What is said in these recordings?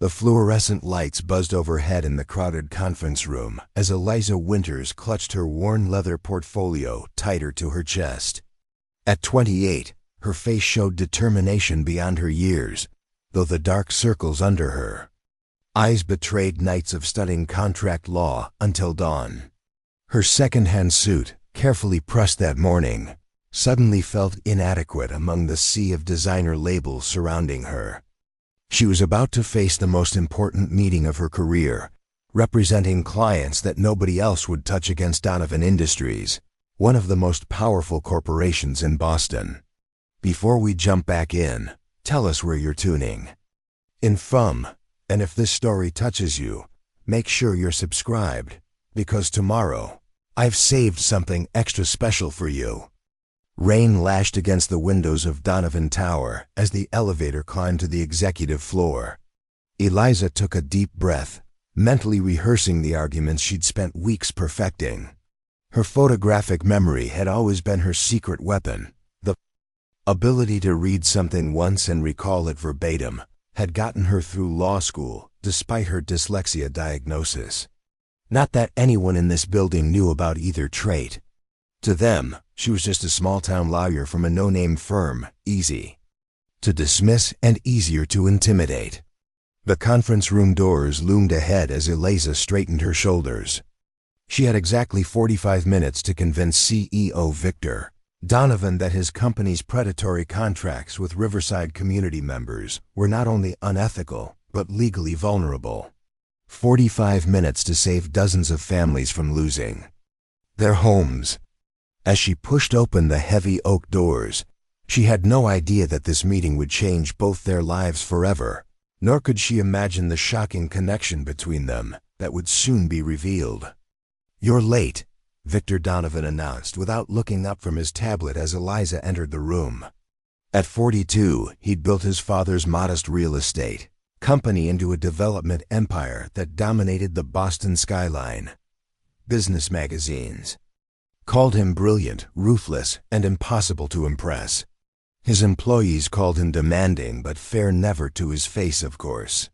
The fluorescent lights buzzed overhead in the crowded conference room as Eliza Winters clutched her worn leather portfolio tighter to her chest. At 28, her face showed determination beyond her years, though the dark circles under her eyes betrayed nights of studying contract law until dawn. Her secondhand suit, carefully pressed that morning, suddenly felt inadequate among the sea of designer labels surrounding her. She was about to face the most important meeting of her career, representing clients that nobody else would touch against Donovan Industries, one of the most powerful corporations in Boston. Before we jump back in, tell us where you're tuning in from, and if this story touches you, make sure you're subscribed, because tomorrow, I've saved something extra special for you. Rain lashed against the windows of Donovan Tower as the elevator climbed to the executive floor. Eliza took a deep breath, mentally rehearsing the arguments she'd spent weeks perfecting. Her photographic memory had always been her secret weapon. The ability to read something once and recall it verbatim had gotten her through law school, despite her dyslexia diagnosis. Not that anyone in this building knew about either trait. To them, she was just a small-town lawyer from a no-name firm, easy to dismiss and easier to intimidate. The conference room doors loomed ahead as Eliza straightened her shoulders. She had exactly 45 minutes to convince CEO Victor Donovan that his company's predatory contracts with Riverside community members were not only unethical, but legally vulnerable. 45 minutes to save dozens of families from losing their homes. As she pushed open the heavy oak doors, she had no idea that this meeting would change both their lives forever, nor could she imagine the shocking connection between them that would soon be revealed. "You're late," Victor Donovan announced without looking up from his tablet as Eliza entered the room. At 42, he'd built his father's modest real estate company into a development empire that dominated the Boston skyline. Business magazines called him brilliant, ruthless, and impossible to impress. His employees called him demanding, but fair never to his face, of course.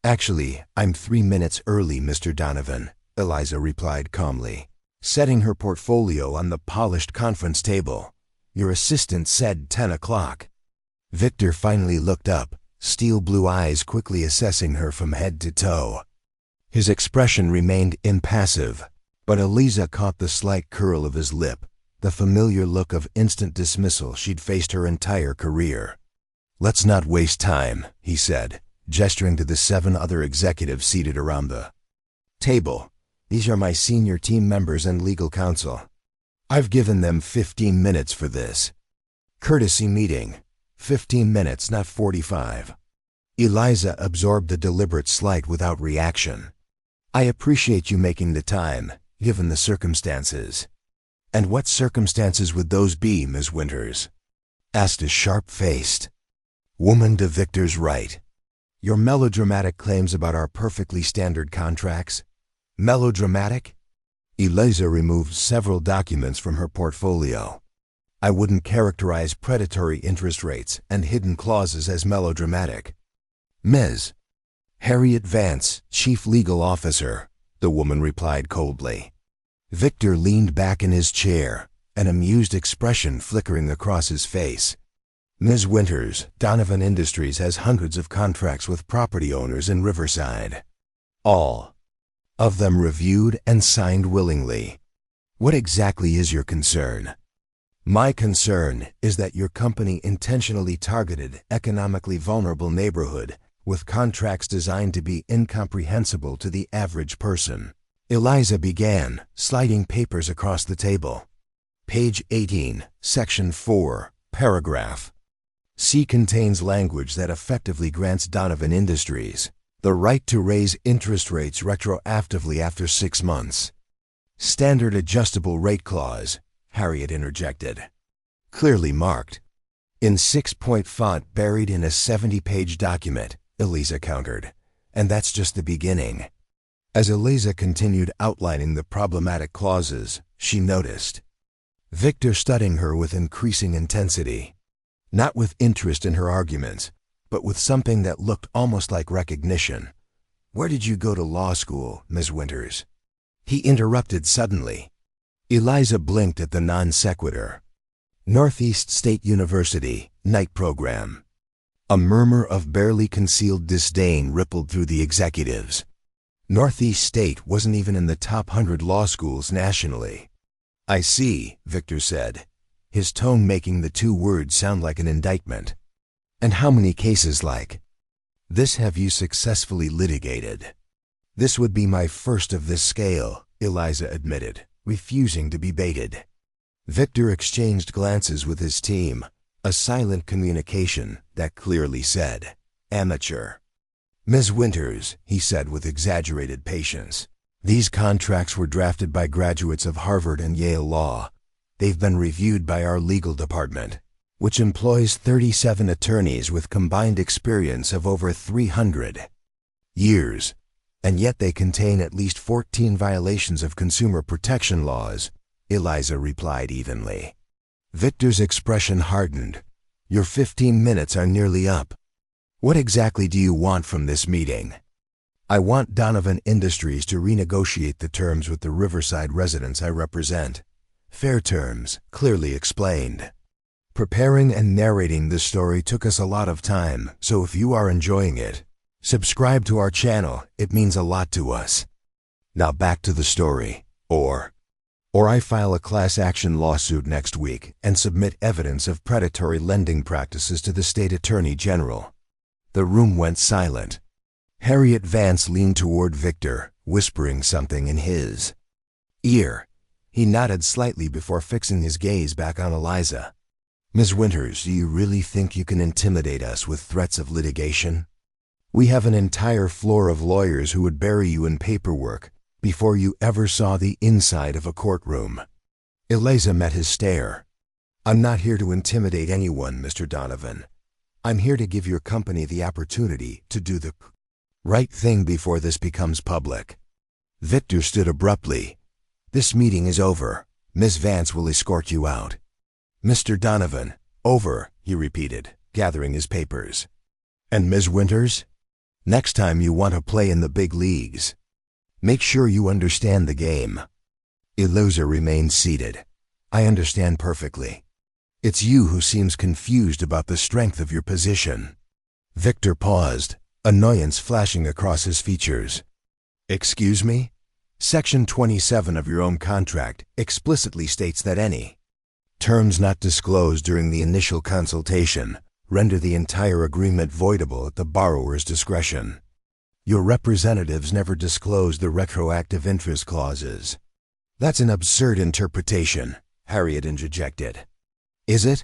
"Actually, I'm 3 minutes early, Mr. Donovan," Eliza replied calmly, setting her portfolio on the polished conference table. "Your assistant said 10 o'clock. Victor finally looked up, steel blue eyes quickly assessing her from head to toe. His expression remained impassive, but Eliza caught the slight curl of his lip, the familiar look of instant dismissal she'd faced her entire career. "Let's not waste time," he said, gesturing to the 7 other executives seated around the table. "These are my senior team members and legal counsel. I've given them 15 minutes for this courtesy meeting. 15 minutes, not 45. Eliza absorbed the deliberate slight without reaction. "I appreciate you making the time, given the circumstances." "And what circumstances would those be, Ms. Winters?" asked a sharp-faced woman to Victor's right. "Your melodramatic claims about our perfectly standard contracts?" "Melodramatic?" Eliza removed several documents from her portfolio. "I wouldn't characterize predatory interest rates and hidden clauses as melodramatic." "Ms. Harriet Vance, Chief Legal Officer," the woman replied coldly. Victor leaned back in his chair, an amused expression flickering across his face. "Ms. Winters, Donovan Industries has hundreds of contracts with property owners in Riverside. All of them reviewed and signed willingly. What exactly is your concern?" "My concern is that your company intentionally targeted economically vulnerable neighborhood with contracts designed to be incomprehensible to the average person." Eliza began, sliding papers across the table. Page 18, Section 4, Paragraph C contains language that effectively grants Donovan Industries the right to raise interest rates retroactively after 6 months. "Standard adjustable rate clause," Harriet interjected. "Clearly marked in 6-point font buried in a 70-page document," Eliza countered. "And that's just the beginning." As Eliza continued outlining the problematic clauses, she noticed Victor studying her with increasing intensity. Not with interest in her arguments, but with something that looked almost like recognition. "Where did you go to law school, Miss Winters?" He interrupted suddenly. Eliza blinked at the non sequitur. "Northeast State University, night program." A murmur of barely concealed disdain rippled through the executives. Northeast State wasn't even in the top 100 law schools nationally. "I see," Victor said, his tone making the two words sound like an indictment. "And how many cases like this have you successfully litigated?" "This would be my first of this scale," Eliza admitted, refusing to be baited. Victor exchanged glances with his team, a silent communication that clearly said, "Amateur." "Ms. Winters," he said with exaggerated patience, "these contracts were drafted by graduates of Harvard and Yale Law. They've been reviewed by our legal department, which employs 37 attorneys with combined experience of over 300 years, and yet they contain at least 14 violations of consumer protection laws," Eliza replied evenly. Victor's expression hardened. "Your 15 minutes are nearly up. What exactly do you want from this meeting?" "I want Donovan Industries to renegotiate the terms with the Riverside residents I represent. Fair terms, clearly explained. Preparing and narrating this story took us a lot of time, so if you are enjoying it, subscribe to our channel. It means a lot to us. Now back to the story. Or I file a class action lawsuit next week and submit evidence of predatory lending practices to the state attorney general." The room went silent. Harriet Vance leaned toward Victor, whispering something in his ear. He nodded slightly before fixing his gaze back on Eliza. "Ms. Winters, do you really think you can intimidate us with threats of litigation? We have an entire floor of lawyers who would bury you in paperwork before you ever saw the inside of a courtroom." Eliza met his stare. "I'm not here to intimidate anyone, Mr. Donovan. I'm here to give your company the opportunity to do the right thing before this becomes public." Victor stood abruptly. "This meeting is over. Miss Vance will escort you out." "Mr. Donovan, over," he repeated, gathering his papers. "And Ms. Winters? Next time you want to play in the big leagues, make sure you understand the game." Eliza remained seated. "I understand perfectly. It's you who seems confused about the strength of your position." Victor paused, annoyance flashing across his features. "Excuse me? Section 27 of your own contract explicitly states that any terms not disclosed during the initial consultation render the entire agreement voidable at the borrower's discretion. Your representatives never disclosed the retroactive interest clauses." "That's an absurd interpretation," Harriet interjected. "Is it?"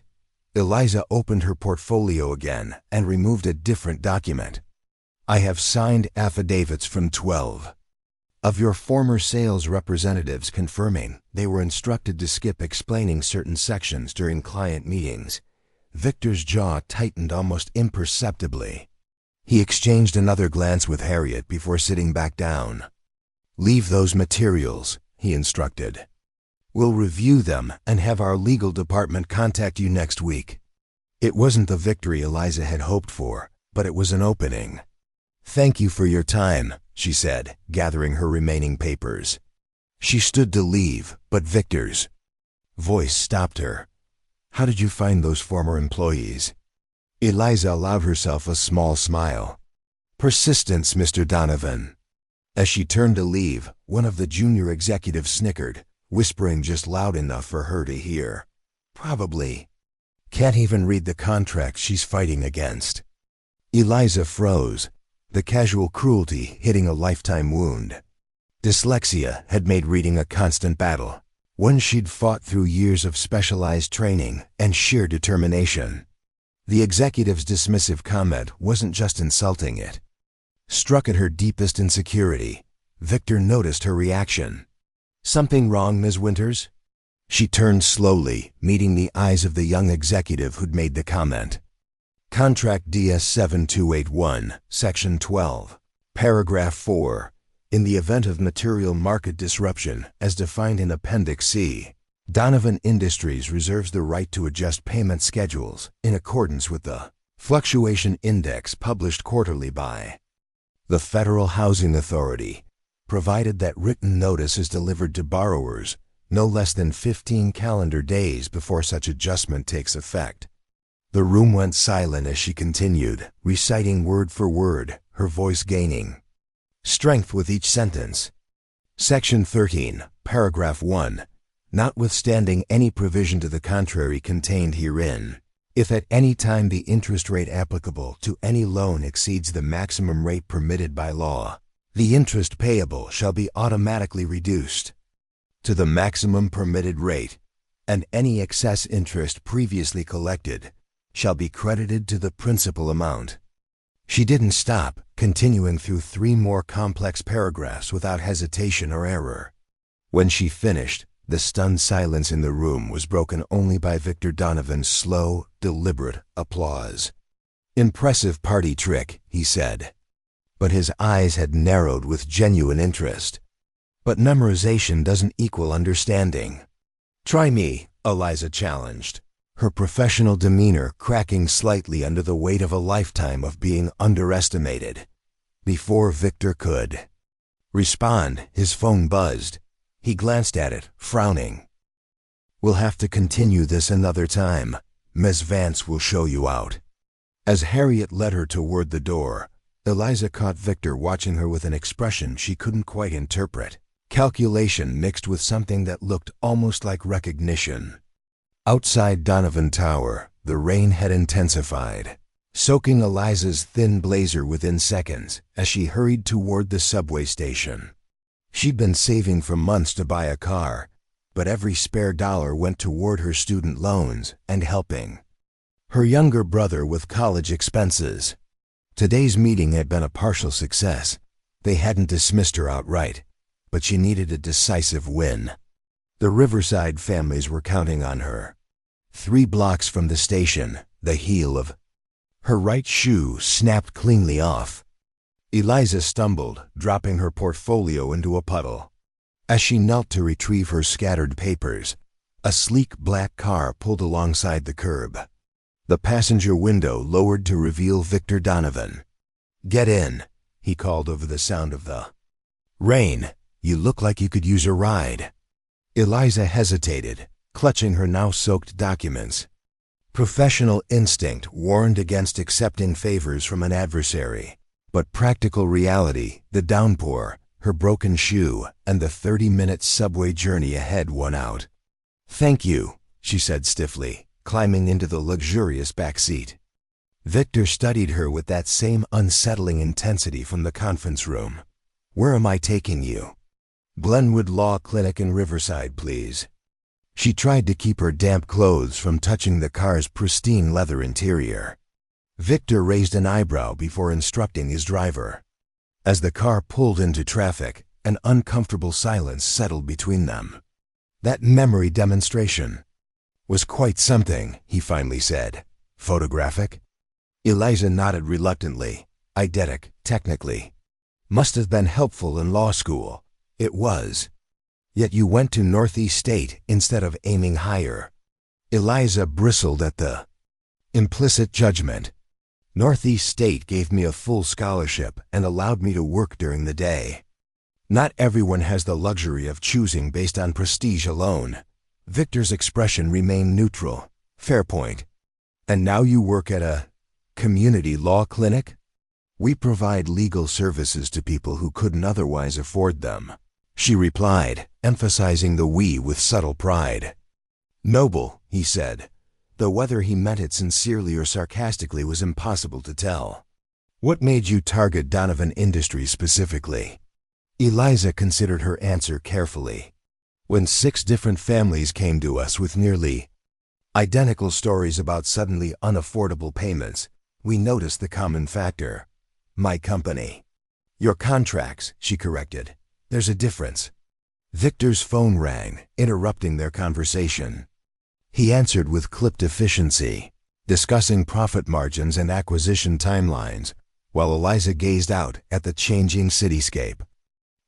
Eliza opened her portfolio again and removed a different document. "I have signed affidavits from 12 of your former sales representatives confirming they were instructed to skip explaining certain sections during client meetings." Victor's jaw tightened almost imperceptibly. He exchanged another glance with Harriet before sitting back down. "Leave those materials," he instructed. "We'll review them and have our legal department contact you next week." It wasn't the victory Eliza had hoped for, but it was an opening. "Thank you for your time," she said, gathering her remaining papers. She stood to leave, but Victor's voice stopped her. "How did you find those former employees?" Eliza allowed herself a small smile. "Persistence, Mr. Donovan." As she turned to leave, one of the junior executives snickered, whispering just loud enough for her to hear. "Probably can't even read the contract she's fighting against." Eliza froze, the casual cruelty hitting a lifetime wound. Dyslexia had made reading a constant battle, one she'd fought through years of specialized training and sheer determination. The executive's dismissive comment wasn't just insulting, it struck at her deepest insecurity. Victor noticed her reaction. "Something wrong, Ms. Winters?" She turned slowly, meeting the eyes of the young executive who'd made the comment. Contract DS 7281, Section 12, Paragraph 4. In the event of material market disruption, as defined in Appendix C, Donovan Industries reserves the right to adjust payment schedules in accordance with the Fluctuation Index published quarterly by the Federal Housing Authority provided that written notice is delivered to borrowers no less than 15 calendar days before such adjustment takes effect. The room went silent as she continued, reciting word for word, her voice gaining strength with each sentence. Section 13, Paragraph 1. Notwithstanding any provision to the contrary contained herein, if at any time the interest rate applicable to any loan exceeds the maximum rate permitted by law, the interest payable shall be automatically reduced to the maximum permitted rate, and any excess interest previously collected shall be credited to the principal amount. She didn't stop, continuing through 3 more complex paragraphs without hesitation or error. When she finished, the stunned silence in the room was broken only by Victor Donovan's slow, deliberate applause. "Impressive party trick," he said. But his eyes had narrowed with genuine interest. "But memorization doesn't equal understanding." "Try me," Eliza challenged, her professional demeanor cracking slightly under the weight of a lifetime of being underestimated. Before Victor could respond, his phone buzzed. He glanced at it, frowning. "We'll have to continue this another time. Miss Vance will show you out." As Harriet led her toward the door, Eliza caught Victor watching her with an expression she couldn't quite interpret. Calculation mixed with something that looked almost like recognition. Outside Donovan Tower, the rain had intensified, soaking Eliza's thin blazer within seconds as she hurried toward the subway station. She'd been saving for months to buy a car, but every spare dollar went toward her student loans and helping her younger brother with college expenses. Today's meeting had been a partial success. They hadn't dismissed her outright, but she needed a decisive win. The Riverside families were counting on her. 3 blocks from the station, the heel of her right shoe snapped cleanly off. Eliza stumbled, dropping her portfolio into a puddle. As she knelt to retrieve her scattered papers, a sleek black car pulled alongside the curb. The passenger window lowered to reveal Victor Donovan. "Get in," he called over the sound of the rain. "You look like you could use a ride." Eliza hesitated, clutching her now-soaked documents. Professional instinct warned against accepting favors from an adversary, but practical reality, the downpour, her broken shoe, and the 30-minute subway journey ahead won out. "Thank you," she said stiffly, climbing into the luxurious back seat. Victor studied her with that same unsettling intensity from the conference room. "Where am I taking you?" "Glenwood Law Clinic in Riverside, please." She tried to keep her damp clothes from touching the car's pristine leather interior. Victor raised an eyebrow before instructing his driver. As the car pulled into traffic, an uncomfortable silence settled between them. That memory demonstration was quite something, he finally said. "Photographic?" Eliza nodded reluctantly. "Eidetic, technically. Must have been helpful in law school." "It was. Yet you went to Northeast State instead of aiming higher." Eliza bristled at the implicit judgment. "Northeast State gave me a full scholarship and allowed me to work during the day. Not everyone has the luxury of choosing based on prestige alone." Victor's expression remained neutral. "Fair point. And now you work at a community law clinic?" "We provide legal services to people who couldn't otherwise afford them," she replied, emphasizing the "we" with subtle pride. "Noble," he said, though whether he meant it sincerely or sarcastically was impossible to tell. "What made you target Donovan Industries specifically?" Eliza considered her answer carefully. "When 6 different families came to us with nearly identical stories about suddenly unaffordable payments, we noticed the common factor. My company." "Your contracts," she corrected. "There's a difference." Victor's phone rang, interrupting their conversation. He answered with clipped efficiency, discussing profit margins and acquisition timelines, while Eliza gazed out at the changing cityscape.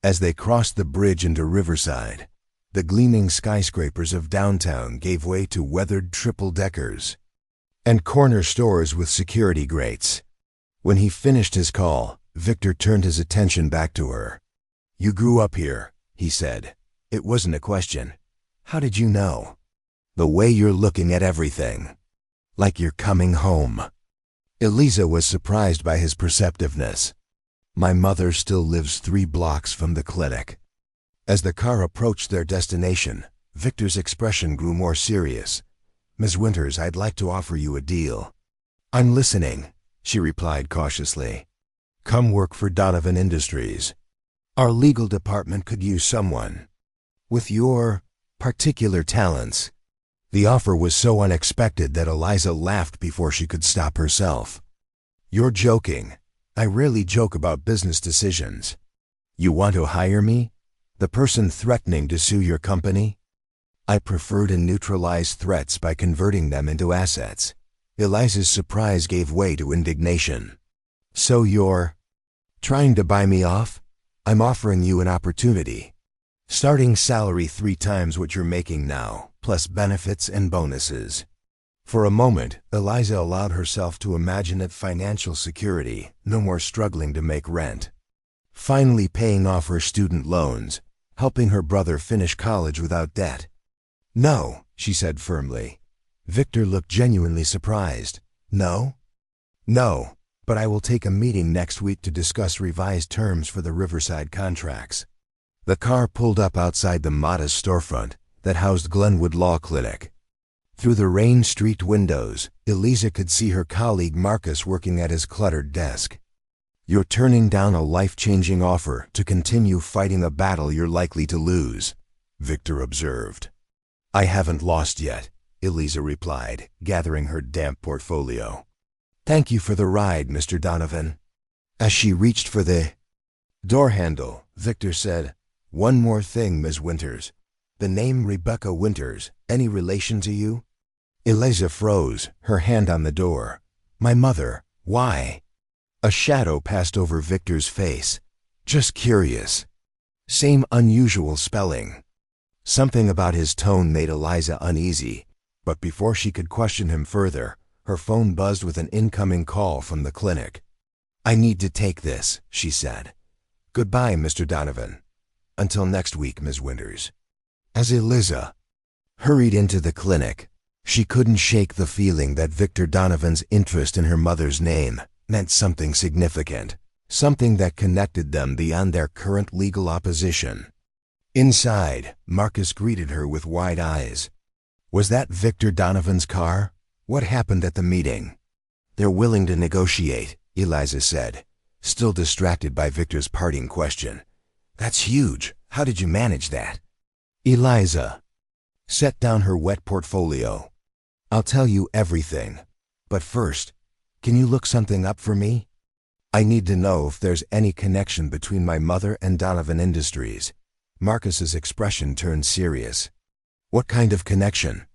As they crossed the bridge into Riverside, the gleaming skyscrapers of downtown gave way to weathered triple-deckers. and corner stores with security grates. When he finished his call, Victor turned his attention back to her. "You grew up here," he said. "It wasn't a question. How did you know? The way you're looking at everything. Like you're coming home." Eliza was surprised by his perceptiveness. "My mother still lives 3 blocks from the clinic." As the car approached their destination, Victor's expression grew more serious. "Ms. Winters, I'd like to offer you a deal." "I'm listening," she replied cautiously. "Come work for Donovan Industries. Our legal department could use someone with your particular talents." The offer was so unexpected that Eliza laughed before she could stop herself. "You're joking. I rarely joke about business decisions. You want to hire me? The person threatening to sue your company?" "I prefer to neutralize threats by converting them into assets." Eliza's surprise gave way to indignation. "So you're trying to buy me off? I'm offering you an opportunity. Starting salary 3 times what you're making now, plus benefits and bonuses." For a moment, Eliza allowed herself to imagine it financial security, no more struggling to make rent. Finally paying off her student loans, helping her brother finish college without debt. "No," she said firmly. Victor looked genuinely surprised. "No?" "No, but I will take a meeting next week to discuss revised terms for the Riverside contracts." The car pulled up outside the modest storefront that housed Glenwood Law Clinic. Through the rain-streaked windows, Eliza could see her colleague Marcus working at his cluttered desk. "You're turning down a life-changing offer to continue fighting a battle you're likely to lose," Victor observed. "I haven't lost yet," Eliza replied, gathering her damp portfolio. "Thank you for the ride, Mr. Donovan." As she reached for the door handle, Victor said, "One more thing, Ms. Winters. The name Rebecca Winters, any relation to you?" Eliza froze, her hand on the door. "My mother. Why?" A shadow passed over Victor's face. "Just curious." Same unusual spelling. Something about his tone made Eliza uneasy, but before she could question him further, her phone buzzed with an incoming call from the clinic. "I need to take this," she said. "Goodbye, Mr. Donovan. Until next week, Ms. Winters." As Eliza hurried into the clinic, she couldn't shake the feeling that Victor Donovan's interest in her mother's name meant something significant, something that connected them beyond their current legal opposition. Inside, Marcus greeted her with wide eyes. "Was that Victor Donovan's car? What happened at the meeting?" "They're willing to negotiate," Eliza said, still distracted by Victor's parting question. "That's huge. How did you manage that?" Eliza set down her wet portfolio. "I'll tell you everything. But first, can you look something up for me? I need to know if there's any connection between my mother and Donovan Industries." Marcus's expression turned serious. "What kind of connection?"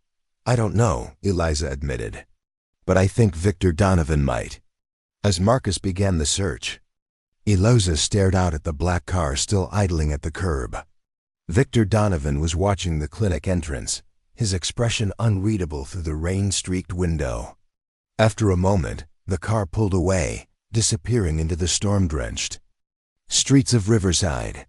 "I don't know," Eliza admitted. "But I think Victor Donovan might." As Marcus began the search, Eliza stared out at the black car still idling at the curb. Victor Donovan was watching the clinic entrance, his expression unreadable through the rain-streaked window. After a moment, the car pulled away, disappearing into the storm-drenched streets of Riverside.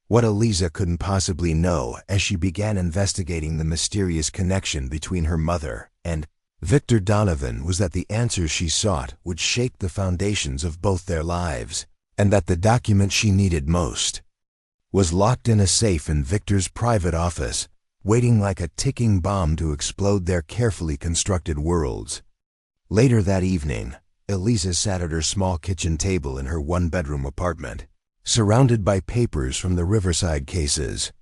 What Eliza couldn't possibly know as she began investigating the mysterious connection between her mother and Victor Donovan was that the answers she sought would shake the foundations of both their lives, and that the document she needed most was locked in a safe in Victor's private office, waiting like a ticking bomb to explode their carefully constructed worlds. Later that evening, Eliza sat at her small kitchen table in her one-bedroom apartment, surrounded by papers from the Riverside cases.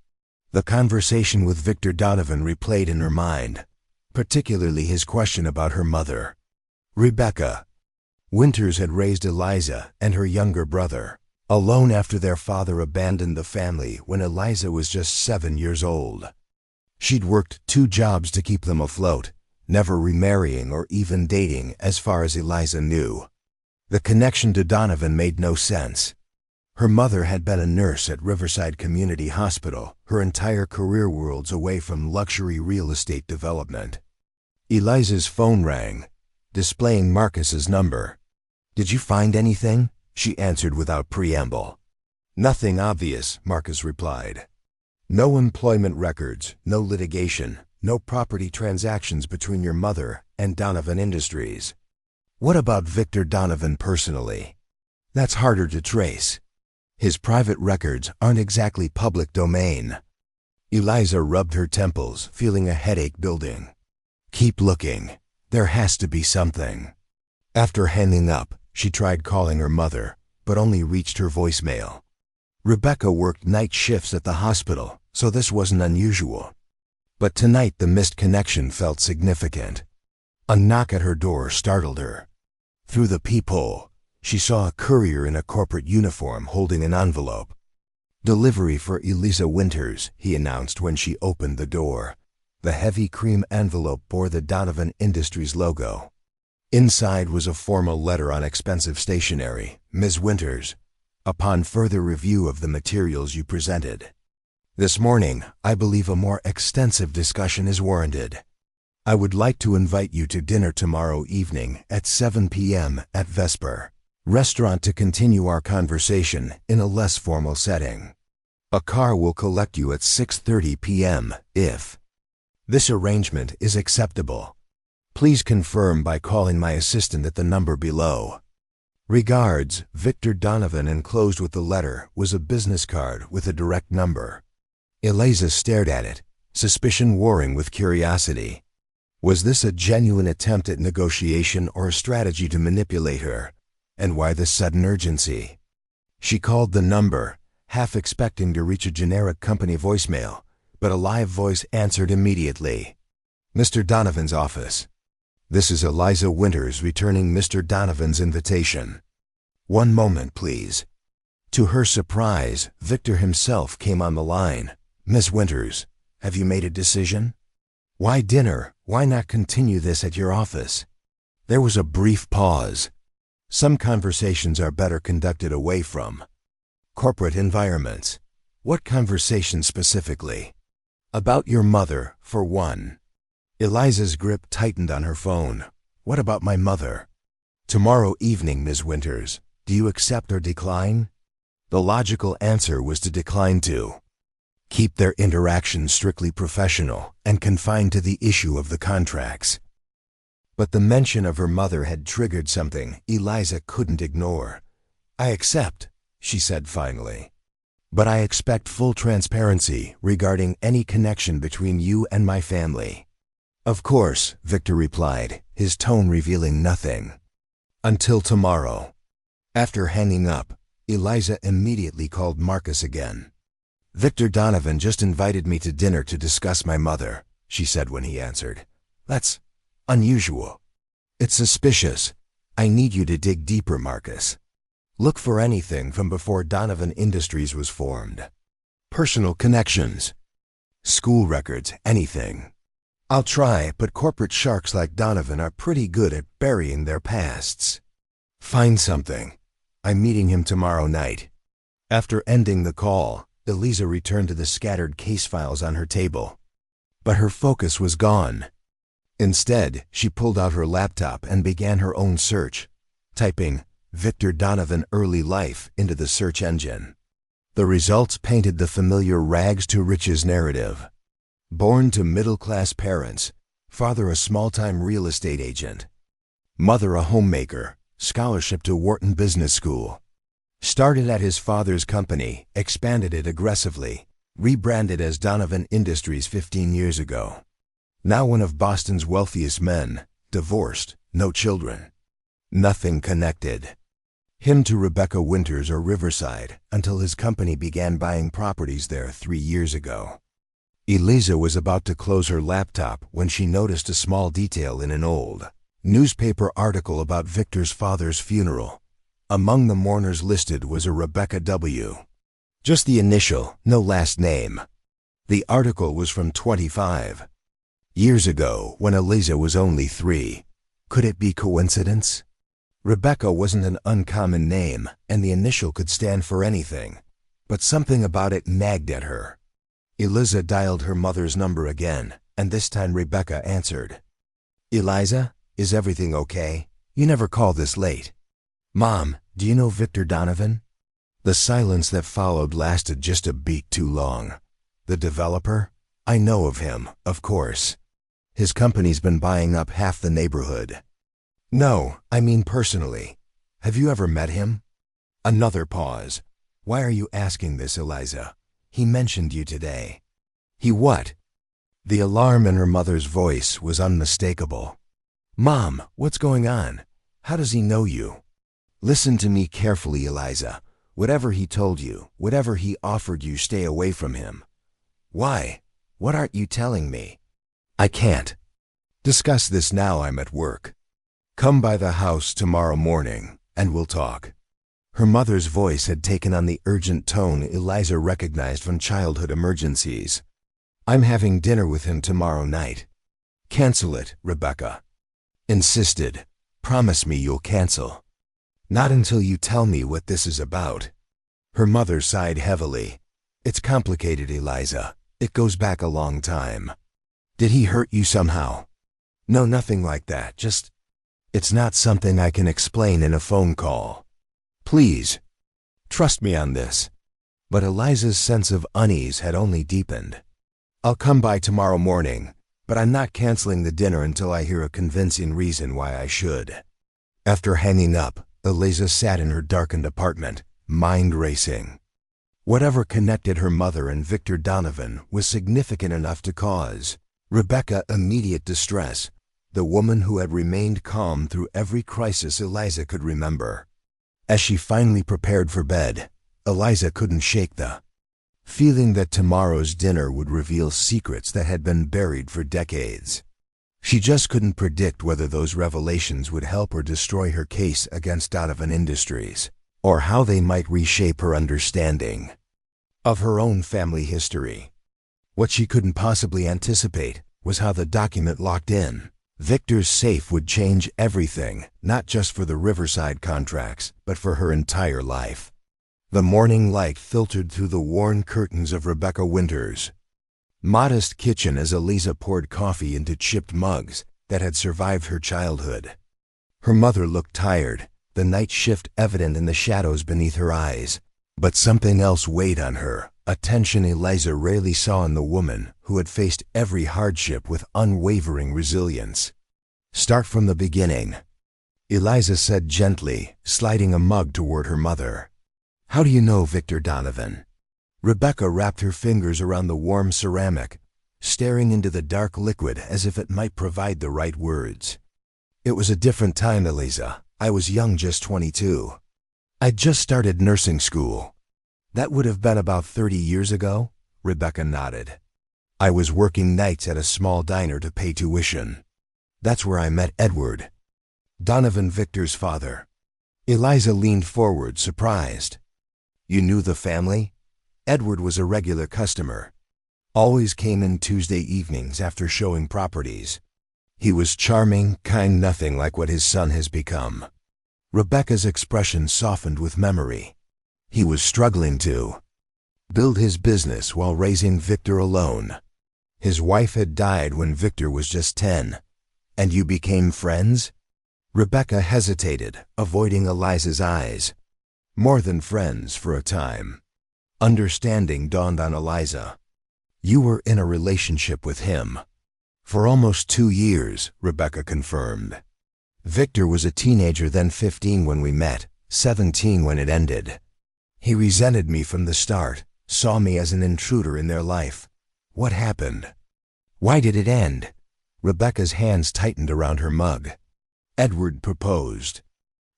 The conversation with Victor Donovan replayed in her mind, particularly his question about her mother. Rebecca Winters had raised Eliza and her younger brother, alone after their father abandoned the family when Eliza was just 7 years old. She'd worked 2 jobs to keep them afloat, never remarrying or even dating as far as Eliza knew. The connection to Donovan made no sense. Her mother had been a nurse at Riverside Community Hospital, her entire career worlds away from luxury real estate development. Eliza's phone rang. displaying Marcus's number. "Did you find anything?" she answered without preamble. "Nothing obvious," Marcus replied. "No employment records, no litigation, no property transactions between your mother and Donovan Industries." "What about Victor Donovan personally?" "That's harder to trace. His private records aren't exactly public domain." Eliza rubbed her temples, feeling a headache building. "Keep looking. There has to be something." After hanging up, she tried calling her mother, but only reached her voicemail. Rebecca worked night shifts at the hospital, so this wasn't unusual. But tonight the missed connection felt significant. A knock at her door startled her. Through the peephole, she saw a courier in a corporate uniform holding an envelope. "Delivery for Eliza Winters," he announced when she opened the door. The heavy cream envelope bore the Donovan Industries logo. Inside was a formal letter on expensive stationery. "Ms. Winters, upon further review of the materials you presented this morning, I believe a more extensive discussion is warranted. I would like to invite you to dinner tomorrow evening at 7 p.m. at Vesper Restaurant to continue our conversation in a less formal setting. A car will collect you at 6:30 p.m. if this arrangement is acceptable. Please confirm by calling my assistant at the number below. Regards, Victor Donovan." Enclosed with the letter was a business card with a direct number. Eliza stared at it, suspicion warring with curiosity. Was this a genuine attempt at negotiation or a strategy to manipulate her? And why the sudden urgency? She called the number, half expecting to reach a generic company voicemail, but a live voice answered immediately. "Mr. Donovan's office. This is Eliza Winters returning Mr. Donovan's invitation. One moment, please." To her surprise, Victor himself came on the line. "Miss Winters, have you made a decision? Why dinner? Why not continue this at your office?" There was a brief pause. Some conversations are better conducted away from corporate environments. "What conversation specifically?" "About your mother, for one." Eliza's grip tightened on her phone. "What about my mother?" "Tomorrow evening, Ms. Winters. Do you accept or decline?" The logical answer was to decline too. Keep their interaction strictly professional and confined to the issue of the contracts. But the mention of her mother had triggered something Eliza couldn't ignore. "I accept," she said finally. "But I expect full transparency regarding any connection between you and my family." "Of course," Victor replied, his tone revealing nothing. "Until tomorrow." After hanging up, Eliza immediately called Marcus again. "Victor Donovan just invited me to dinner to discuss my mother," she said when he answered. "That's unusual. It's suspicious. I need you to dig deeper, Marcus. Look for anything from before Donovan Industries was formed. Personal connections, school records, anything. I'll try, but corporate sharks like Donovan are pretty good at burying their pasts. Find something. I'm meeting him tomorrow night." After ending the call, Eliza returned to the scattered case files on her table. But her focus was gone. Instead, she pulled out her laptop and began her own search, typing "Victor Donovan early life" into the search engine. The results painted the familiar rags to riches narrative. Born to middle-class parents, father a small-time real estate agent, mother a homemaker, scholarship to Wharton Business School. Started at his father's company, expanded it aggressively, rebranded as Donovan Industries 15 years ago. Now one of Boston's wealthiest men, divorced, no children. Nothing connected him to Rebecca Winters or Riverside until his company began buying properties there 3 years ago. Eliza was about to close her laptop when she noticed a small detail in an old newspaper article about Victor's father's funeral. Among the mourners listed was a Rebecca W. Just the initial, no last name. The article was from 25 years ago when Eliza was only 3. Could it be coincidence? Rebecca wasn't an uncommon name, and the initial could stand for anything. But something about it nagged at her. Eliza dialed her mother's number again, and this time Rebecca answered. "Eliza, Is everything okay? You never call this late. Mom, do you know Victor Donovan? The silence that followed lasted just a beat too long. The developer? I know of him, of course. His company's been buying up half the neighborhood. No, I mean personally. Have you ever met him? Another pause. Why are you asking this, Eliza? He mentioned you today. He what? The alarm in her mother's voice was unmistakable. Mom, what's going on? How does he know you? Listen to me carefully, Eliza. Whatever he told you, whatever he offered you, stay away from him. Why? What aren't you telling me? I can't discuss this now. I'm at work. Come by the house tomorrow morning, and we'll talk. Her mother's voice had taken on the urgent tone Eliza recognized from childhood emergencies. I'm having dinner with him tomorrow night. Cancel it, Rebecca insisted. Promise me you'll cancel. Not until you tell me what this is about. Her mother sighed heavily. It's complicated, Eliza. It goes back a long time. Did he hurt you somehow? No, nothing like that. Just, it's not something I can explain in a phone call. Please, trust me on this. But Eliza's sense of unease had only deepened. I'll come by tomorrow morning, but I'm not canceling the dinner until I hear a convincing reason why I should. After hanging up, Eliza sat in her darkened apartment, mind racing. Whatever connected her mother and Victor Donovan was significant enough to cause Rebecca immediate distress, the woman who had remained calm through every crisis Eliza could remember. As she finally prepared for bed, Eliza couldn't shake the feeling that tomorrow's dinner would reveal secrets that had been buried for decades. She just couldn't predict whether those revelations would help or destroy her case against Donovan Industries, or how they might reshape her understanding of her own family history. What she couldn't possibly anticipate was how the document locked in Victor's safe would change everything, not just for the Riverside contracts, but for her entire life. The morning light filtered through the worn curtains of Rebecca Winters' modest kitchen as Eliza poured coffee into chipped mugs that had survived her childhood. Her mother looked tired, the night shift evident in the shadows beneath her eyes. But something else weighed on her, a tension Eliza rarely saw in the woman who had faced every hardship with unwavering resilience. Start from the beginning, Eliza said gently, sliding a mug toward her mother. How do you know Victor Donovan? Rebecca wrapped her fingers around the warm ceramic, staring into the dark liquid as if it might provide the right words. It was a different time, Eliza. I was young, just 22. I'd just started nursing school. That would have been about 30 years ago, Rebecca nodded. I was working nights at a small diner to pay tuition. That's where I met Edward, Donovan Victor's father. Eliza leaned forward, surprised. You knew the family? Edward was a regular customer. Always came in Tuesday evenings after showing properties. He was charming, kind, nothing like what his son has become. Rebecca's expression softened with memory. He was struggling to build his business while raising Victor alone. His wife had died when Victor was just 10. And you became friends? Rebecca hesitated, avoiding Eliza's eyes. More than friends for a time. Understanding dawned on Eliza. You were in a relationship with him. For almost 2 years, Rebecca confirmed. Victor was a teenager, then 15 when we met, 17 when it ended. He resented me from the start, saw me as an intruder in their life. What happened? Why did it end? Rebecca's hands tightened around her mug. Edward proposed.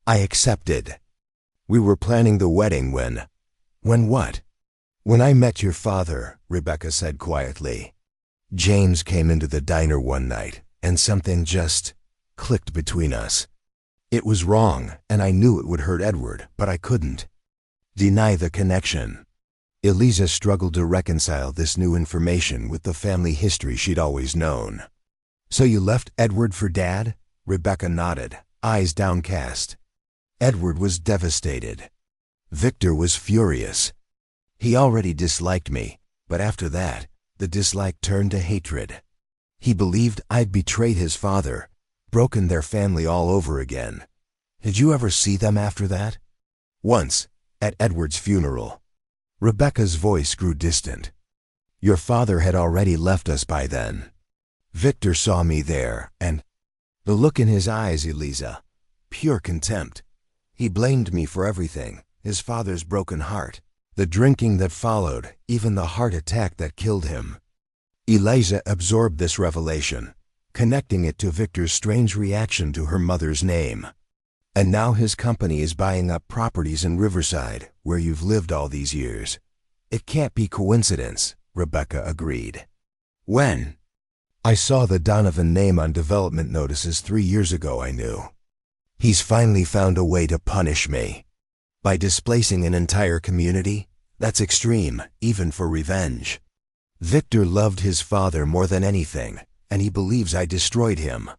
I accepted. We were planning the wedding when... When what? When I met your father, Rebecca said quietly. James came into the diner one night, and something just clicked between us. It was wrong, and I knew it would hurt Edward, but I couldn't deny the connection. Eliza struggled to reconcile this new information with the family history she'd always known. So you left Edward for Dad? Rebecca nodded, eyes downcast. Edward was devastated. Victor was furious. He already disliked me, but after that, the dislike turned to hatred. He believed I'd betrayed his father, broken their family all over again. Did you ever see them after that? Once, at Edward's funeral. Rebecca's voice grew distant. Your father had already left us by then. Victor saw me there, and the look in his eyes, Eliza, pure contempt. He blamed me for everything, his father's broken heart, the drinking that followed, even the heart attack that killed him. Eliza absorbed this revelation, connecting it to Victor's strange reaction to her mother's name. And now his company is buying up properties in Riverside, where you've lived all these years. It can't be coincidence, Rebecca agreed. When I saw the Donovan name on development notices 3 years ago, I knew. He's finally found a way to punish me. By displacing an entire community, that's extreme, even for revenge. Victor loved his father more than anything, and he believes I destroyed him.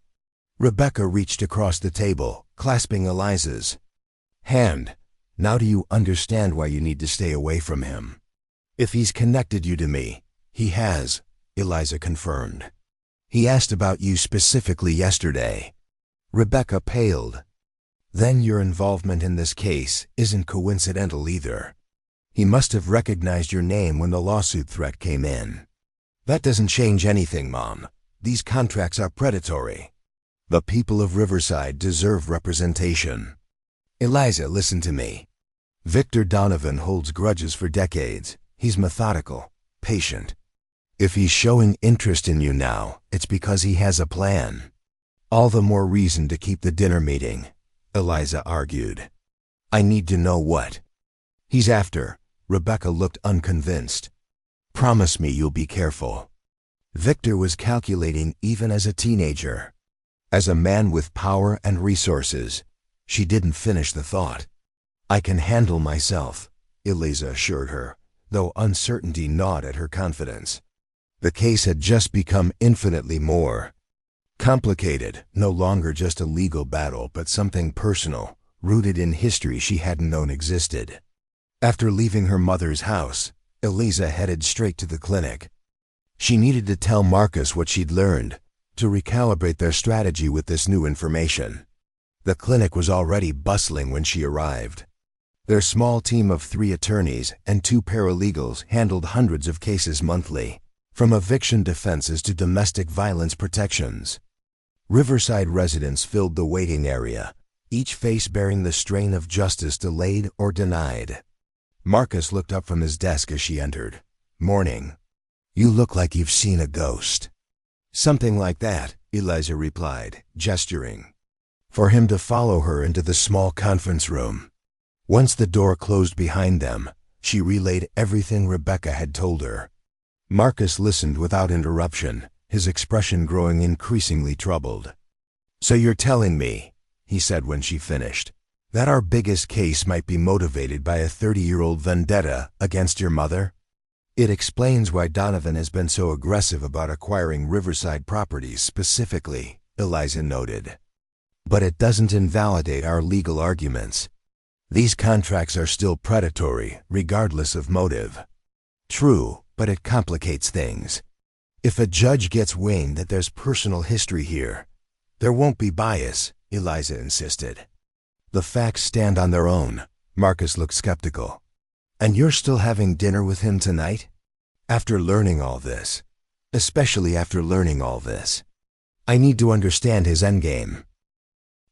Rebecca reached across the table, clasping Eliza's hand. Now do you understand why you need to stay away from him? If he's connected you to me, he has, Eliza confirmed. He asked about you specifically yesterday. Rebecca paled. Then your involvement in this case isn't coincidental either. He must have recognized your name when the lawsuit threat came in. That doesn't change anything, Mom. These contracts are predatory. The people of Riverside deserve representation. Eliza, listen to me. Victor Donovan holds grudges for decades. He's methodical, patient. If he's showing interest in you now, it's because he has a plan. All the more reason to keep the dinner meeting, Eliza argued. I need to know what he's after. Rebecca looked unconvinced. Promise me you'll be careful. Victor was calculating even as a teenager. As a man with power and resources, she didn't finish the thought. I can handle myself, Eliza assured her, though uncertainty gnawed at her confidence. The case had just become infinitely more complicated, no longer just a legal battle but something personal, rooted in history she hadn't known existed. After leaving her mother's house, Eliza headed straight to the clinic. She needed to tell Marcus what she'd learned, to recalibrate their strategy with this new information. The clinic was already bustling when she arrived. Their small team of 3 attorneys and 2 paralegals handled hundreds of cases monthly, from eviction defenses to domestic violence protections. Riverside residents filled the waiting area, each face bearing the strain of justice delayed or denied. Marcus looked up from his desk as she entered. Morning. You look like you've seen a ghost. Something like that, Eliza replied, gesturing for him to follow her into the small conference room. Once the door closed behind them, she relayed everything Rebecca had told her. Marcus listened without interruption, his expression growing increasingly troubled. So you're telling me, he said when she finished, that our biggest case might be motivated by a 30-year-old vendetta against your mother? It explains why Donovan has been so aggressive about acquiring Riverside properties specifically, Eliza noted. But it doesn't invalidate our legal arguments. These contracts are still predatory, regardless of motive. True, but it complicates things. If a judge gets wind that there's personal history here, there won't be bias, Eliza insisted. The facts stand on their own. Marcus looked skeptical. And you're still having dinner with him tonight? After learning all this, especially after learning all this, I need to understand his endgame.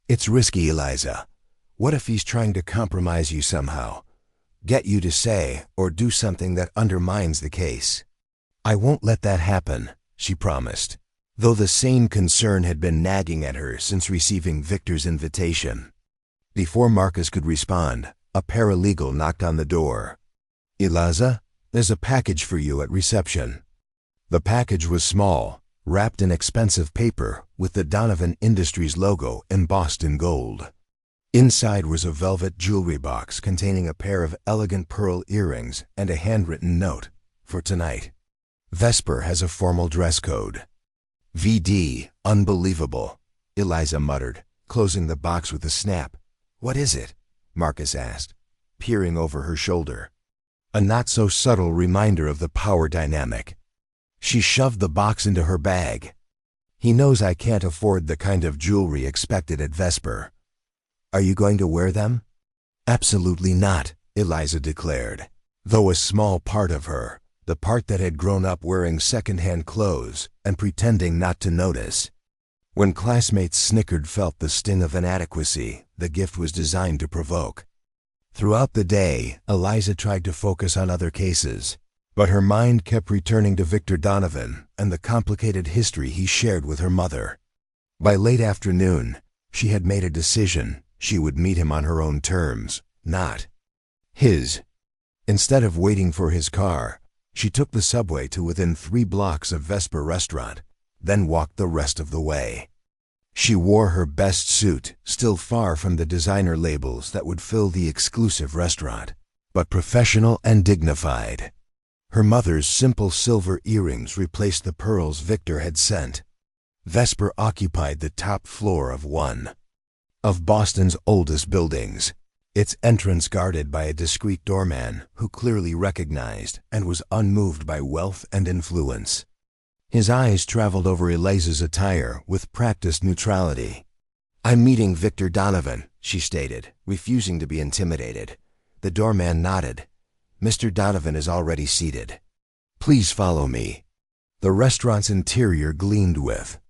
It's risky, Eliza. What if he's trying to compromise you somehow? Get you to say or do something that undermines the case? I won't let that happen, she promised, though the same concern had been nagging at her since receiving Victor's invitation. Before Marcus could respond, a paralegal knocked on the door. Eliza, there's a package for you at reception. The package was small, wrapped in expensive paper with the Donovan Industries logo embossed in gold. Inside was a velvet jewelry box containing a pair of elegant pearl earrings and a handwritten note, for tonight. Vesper has a formal dress code. VD, unbelievable, Eliza muttered, closing the box with a snap. What is it? Marcus asked, peering over her shoulder. A not-so-subtle reminder of the power dynamic. She shoved the box into her bag. He knows I can't afford the kind of jewelry expected at Vesper. Are you going to wear them? Absolutely not, Eliza declared. Though a small part of her, the part that had grown up wearing secondhand clothes and pretending not to notice. When classmates snickered, felt the sting of inadequacy the gift was designed to provoke. Throughout the day, Eliza tried to focus on other cases, but her mind kept returning to Victor Donovan and the complicated history he shared with her mother. By late afternoon, she had made a decision. She would meet him on her own terms, not his. Instead of waiting for his car, she took the subway to within 3 blocks of Vesper Restaurant, then walked the rest of the way. She wore her best suit, still far from the designer labels that would fill the exclusive restaurant, but professional and dignified. Her mother's simple silver earrings replaced the pearls Victor had sent. Vesper occupied the top floor of one of Boston's oldest buildings, its entrance guarded by a discreet doorman who clearly recognized and was unmoved by wealth and influence. His eyes traveled over Eliza's attire with practiced neutrality. "I'm meeting Victor Donovan," she stated, refusing to be intimidated. The doorman nodded. "Mr. Donovan is already seated. Please follow me." The restaurant's interior gleamed with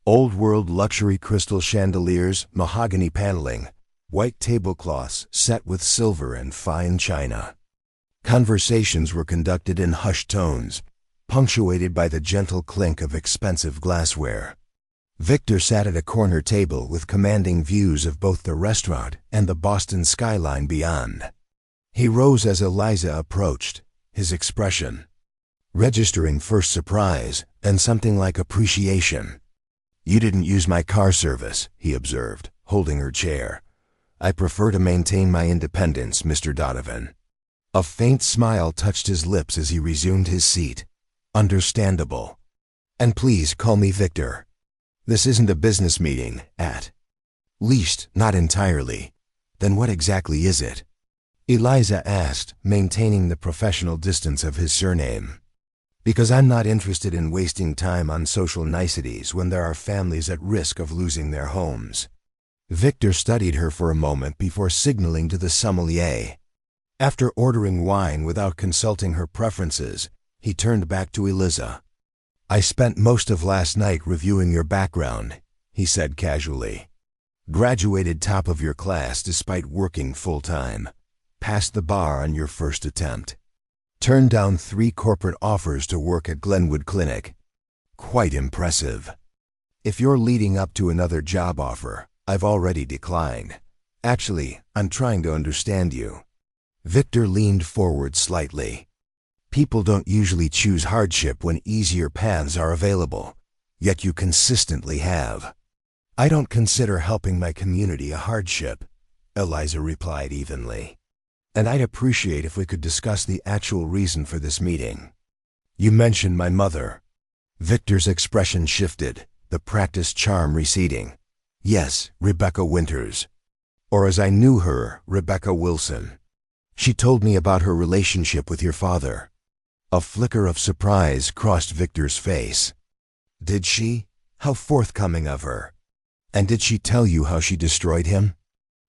old-world luxury crystal chandeliers, mahogany paneling, white tablecloths set with silver and fine china. Conversations were conducted in hushed tones, punctuated by the gentle clink of expensive glassware. Victor sat at a corner table with commanding views of both the restaurant and the Boston skyline beyond. He rose as Eliza approached, his expression registering first surprise and something like appreciation. "You didn't use my car service," he observed, holding her chair. "I prefer to maintain my independence, Mr. Donovan." A faint smile touched his lips as he resumed his seat. "Understandable. And please call me Victor. This isn't a business meeting, at least not entirely. Then what exactly is it?" Eliza asked, maintaining the professional distance of his surname. "Because I'm not interested in wasting time on social niceties when there are families at risk of losing their homes." Victor studied her for a moment before signaling to the sommelier. After ordering wine without consulting her preferences, he turned back to Eliza. "I spent most of last night reviewing your background," he said casually. "Graduated top of your class despite working full-time. Passed the bar on your first attempt. Turned down 3 corporate offers to work at Glenwood Clinic. Quite impressive. If you're leading up to another job offer, I've already declined. Actually, I'm trying to understand you." Victor leaned forward slightly. "People don't usually choose hardship when easier paths are available, yet you consistently have." "I don't consider helping my community a hardship," Eliza replied evenly. "And I'd appreciate if we could discuss the actual reason for this meeting." "You mentioned my mother." Victor's expression shifted, the practiced charm receding. "Yes, Rebecca Winters. Or as I knew her, Rebecca Wilson. She told me about her relationship with your father." A flicker of surprise crossed Victor's face. "Did she? How forthcoming of her. And did she tell you how she destroyed him?"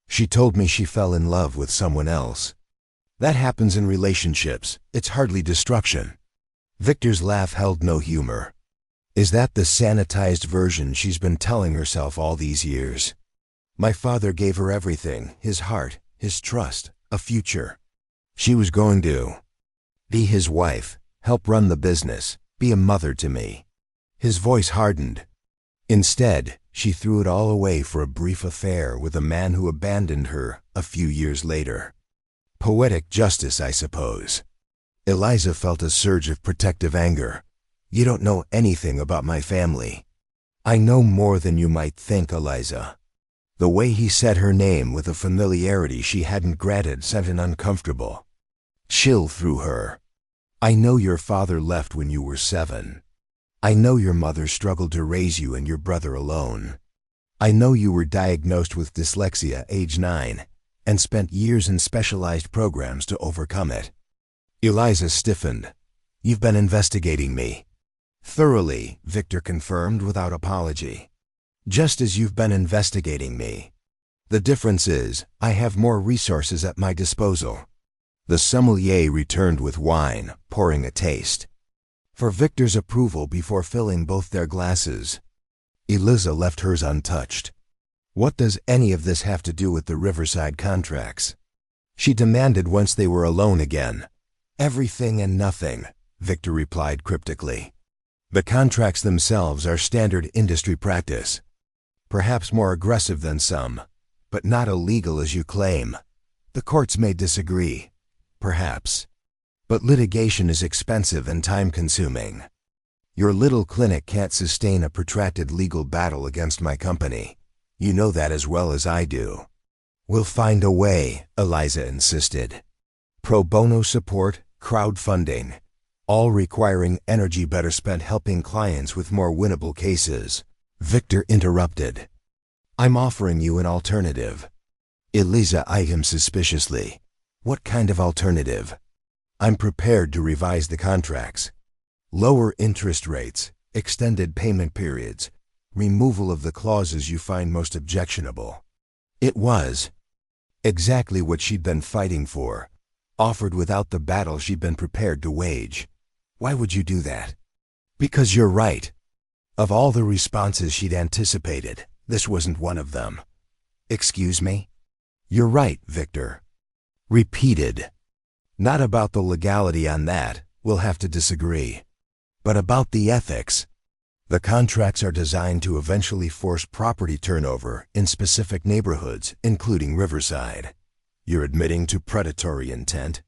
"She told me she fell in love with someone else." "That happens in relationships. It's hardly destruction." Victor's laugh held no humor. "Is that the sanitized version she's been telling herself all these years? My father gave her everything, his heart, his trust, a future. She was going to be his wife, help run the business, be a mother to me." His voice hardened. "Instead, she threw it all away for a brief affair with a man who abandoned her a few years later. Poetic justice, I suppose." Eliza felt a surge of protective anger. "You don't know anything about my family." "I know more than you might think, Eliza." The way he said her name with a familiarity she hadn't granted sent an uncomfortable chill through her. "I know your father left when you were 7. I know your mother struggled to raise you and your brother alone. I know you were diagnosed with dyslexia age 9 and spent years in specialized programs to overcome it." Eliza stiffened. "You've been investigating me." Thoroughly, Victor confirmed without apology. Just as you've been investigating me. The difference is, I have more resources at my disposal. The sommelier returned with wine, pouring a taste. For Victor's approval before filling both their glasses. Eliza left hers untouched. What does any of this have to do with the Riverside contracts? She demanded once they were alone again. Everything and nothing, Victor replied cryptically. The contracts themselves are standard industry practice. Perhaps more aggressive than some, but not illegal as you claim. The courts may disagree. Perhaps. But litigation is expensive and time-consuming. Your little clinic can't sustain a protracted legal battle against my company. You know that as well as I do. We'll find a way, Eliza insisted. Pro bono support, crowdfunding, all requiring energy better spent helping clients with more winnable cases. Victor interrupted. I'm offering you an alternative. Eliza eyed him suspiciously. What kind of alternative? I'm prepared to revise the contracts. Lower interest rates, extended payment periods, removal of the clauses you find most objectionable. It was exactly what she'd been fighting for, offered without the battle she'd been prepared to wage. Why would you do that? Because you're right. Of all the responses she'd anticipated, this wasn't one of them. Excuse me? You're right, Victor. Repeated. Not about the legality on that, we'll have to disagree. But about the ethics. The contracts are designed to eventually force property turnover in specific neighborhoods, including Riverside. You're admitting to predatory intent?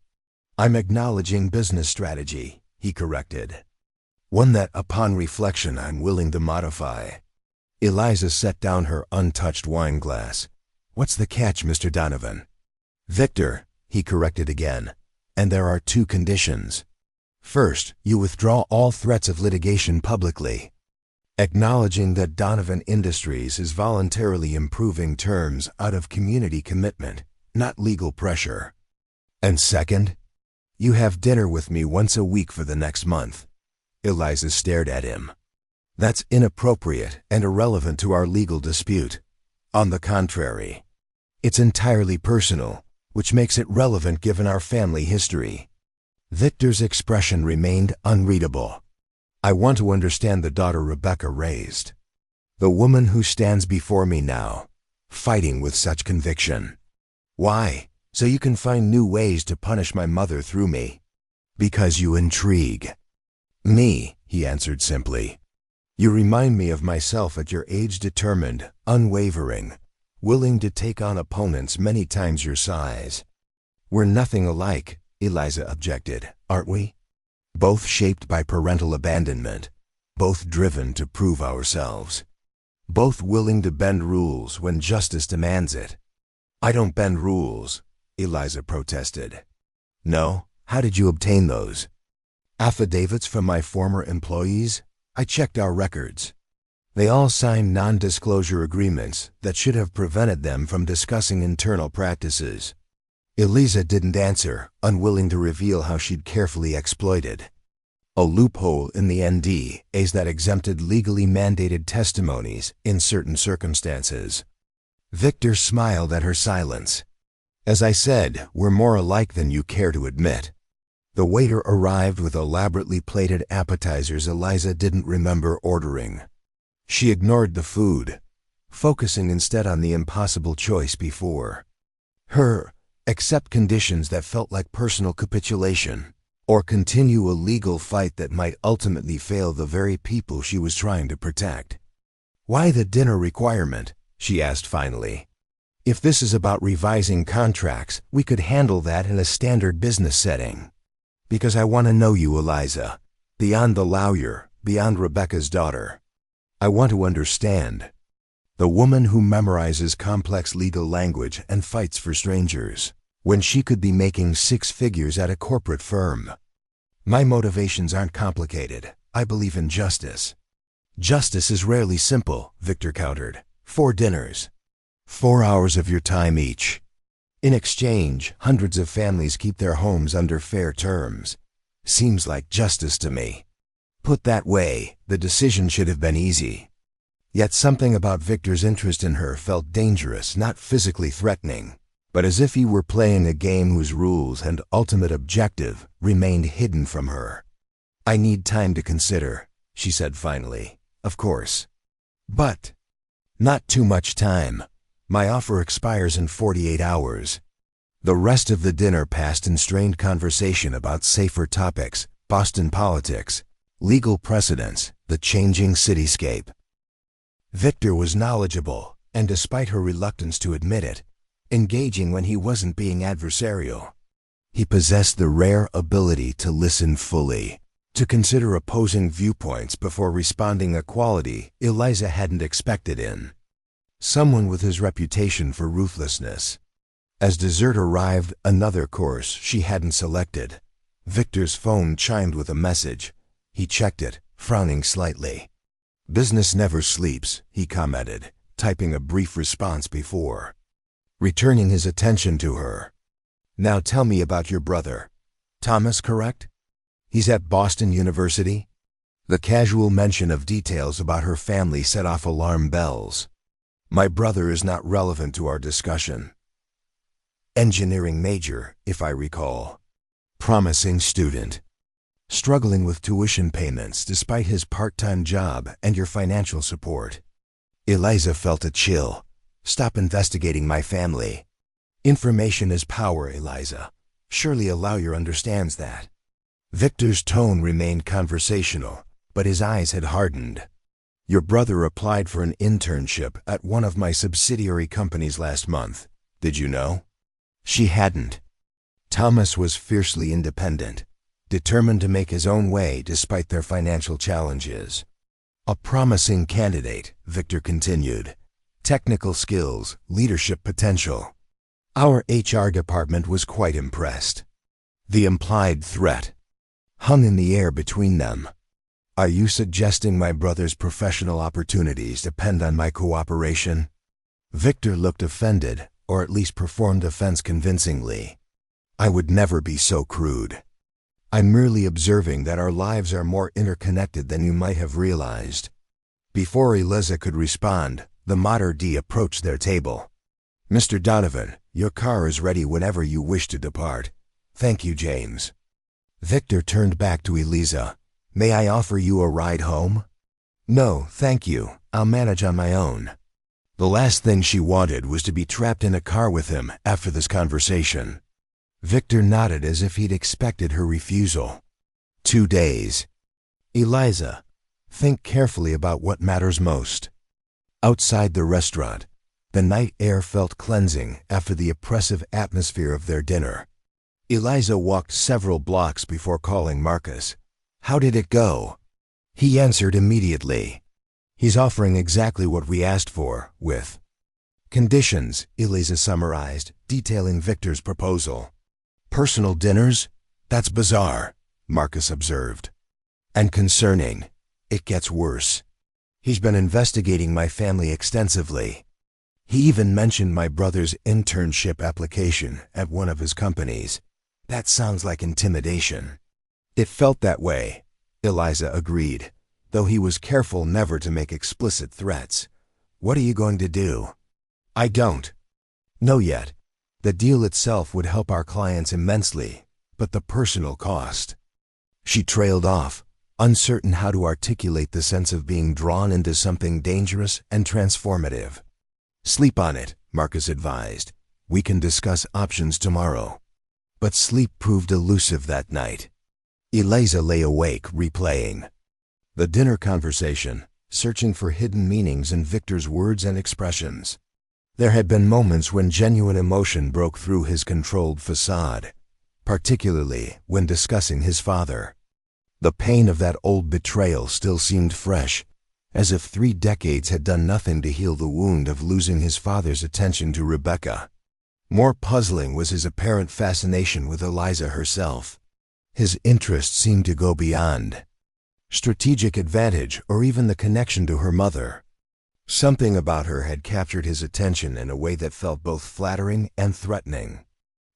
I'm acknowledging business strategy, he corrected. One that, upon reflection, I'm willing to modify. Eliza set down her untouched wine glass. What's the catch, Mr. Donovan? Victor, he corrected again. And there are two conditions. First, you withdraw all threats of litigation publicly, acknowledging that Donovan Industries is voluntarily improving terms out of community commitment, not legal pressure. And second, you have dinner with me once a week for the next month. Eliza stared at him. That's inappropriate and irrelevant to our legal dispute. On the contrary, it's entirely personal, which makes it relevant given our family history. Victor's expression remained unreadable. I want to understand the daughter Rebecca raised. The woman who stands before me now, fighting with such conviction. Why? So you can find new ways to punish my mother through me. Because you intrigue. Me, he answered simply. You remind me of myself at your age, determined, unwavering, willing to take on opponents many times your size. We're nothing alike, Eliza objected, aren't we? Both shaped by parental abandonment, both driven to prove ourselves, both willing to bend rules when justice demands it. I don't bend rules, Eliza protested. No? How did you obtain those? Affidavits from my former employees? I checked our records. They all signed non-disclosure agreements that should have prevented them from discussing internal practices. Eliza didn't answer, unwilling to reveal how she'd carefully exploited a loophole in the NDAs that exempted legally mandated testimonies in certain circumstances. Victor smiled at her silence. As I said, we're more alike than you care to admit. The waiter arrived with elaborately plated appetizers Eliza didn't remember ordering. She ignored the food, focusing instead on the impossible choice before her: accept conditions that felt like personal capitulation, or continue a legal fight that might ultimately fail the very people she was trying to protect. Why the dinner requirement? She asked finally. If this is about revising contracts, we could handle that in a standard business setting. Because I want to know you, Eliza, beyond the lawyer, beyond Rebecca's daughter. I want to understand. The woman who memorizes complex legal language and fights for strangers, when she could be making six figures at a corporate firm. My motivations aren't complicated. I believe in justice. Justice is rarely simple, Victor countered. 4 dinners. 4 hours of your time each. In exchange, hundreds of families keep their homes under fair terms. Seems like justice to me. Put that way, the decision should have been easy. Yet something about Victor's interest in her felt dangerous, not physically threatening, but as if he were playing a game whose rules and ultimate objective remained hidden from her. "I need time to consider," she said finally. "Of course. But not too much time. My offer expires in 48 hours. The rest of the dinner passed in strained conversation about safer topics, Boston politics, legal precedents, the changing cityscape. Victor was knowledgeable, and despite her reluctance to admit it, engaging when he wasn't being adversarial. He possessed the rare ability to listen fully, to consider opposing viewpoints before responding, a quality Eliza hadn't expected in someone with his reputation for ruthlessness. As dessert arrived, another course she hadn't selected, Victor's phone chimed with a message. He checked it, frowning slightly. "Business never sleeps," he commented, typing a brief response before returning his attention to her. "Now tell me about your brother. Thomas, correct? He's at Boston University?" The casual mention of details about her family set off alarm bells. "My brother is not relevant to our discussion. Engineering major, if I recall. Promising student. Struggling with tuition payments despite his part-time job and your financial support." Eliza felt a chill. "Stop investigating my family. Information is power, Eliza. Surely a lawyer understands that." Victor's tone remained conversational, but his eyes had hardened. "Your brother applied for an internship at one of my subsidiary companies last month. Did you know?" She hadn't. Thomas was fiercely independent, determined to make his own way despite their financial challenges. "A promising candidate," Victor continued. "Technical skills, leadership potential. Our HR department was quite impressed." The implied threat hung in the air between them. "Are you suggesting my brother's professional opportunities depend on my cooperation?" Victor looked offended, or at least performed offense convincingly. "I would never be so crude. I'm merely observing that our lives are more interconnected than you might have realized." Before Eliza could respond, the Mater D approached their table. "Mr. Donovan, your car is ready whenever you wish to depart." "Thank you, James." Victor turned back to Eliza. "May I offer you a ride home?" "No, thank you. I'll manage on my own." The last thing she wanted was to be trapped in a car with him after this conversation. Victor nodded as if he'd expected her refusal. 2 days. "Eliza, think carefully about what matters most." Outside the restaurant, the night air felt cleansing after the oppressive atmosphere of their dinner. Eliza walked several blocks before calling Marcus. "How did it go?" He answered immediately. "He's offering exactly what we asked for, with conditions," Eliza summarized, detailing Victor's proposal. "Personal dinners? That's bizarre," Marcus observed. "And concerning. It gets worse. He's been investigating my family extensively. He even mentioned my brother's internship application at one of his companies. That sounds like intimidation." "It felt that way," Eliza agreed, though he was careful never to make explicit threats. "What are you going to do?" "I don't know yet. The deal itself would help our clients immensely, but the personal cost." She trailed off, uncertain how to articulate the sense of being drawn into something dangerous and transformative. "Sleep on it," Marcus advised. "We can discuss options tomorrow." But sleep proved elusive that night. Eliza lay awake, replaying the dinner conversation, searching for hidden meanings in Victor's words and expressions. There had been moments when genuine emotion broke through his controlled facade, particularly when discussing his father. The pain of that old betrayal still seemed fresh, as if 3 decades had done nothing to heal the wound of losing his father's attention to Rebecca. More puzzling was his apparent fascination with Eliza herself. His interest seemed to go beyond strategic advantage or even the connection to her mother. Something about her had captured his attention in a way that felt both flattering and threatening.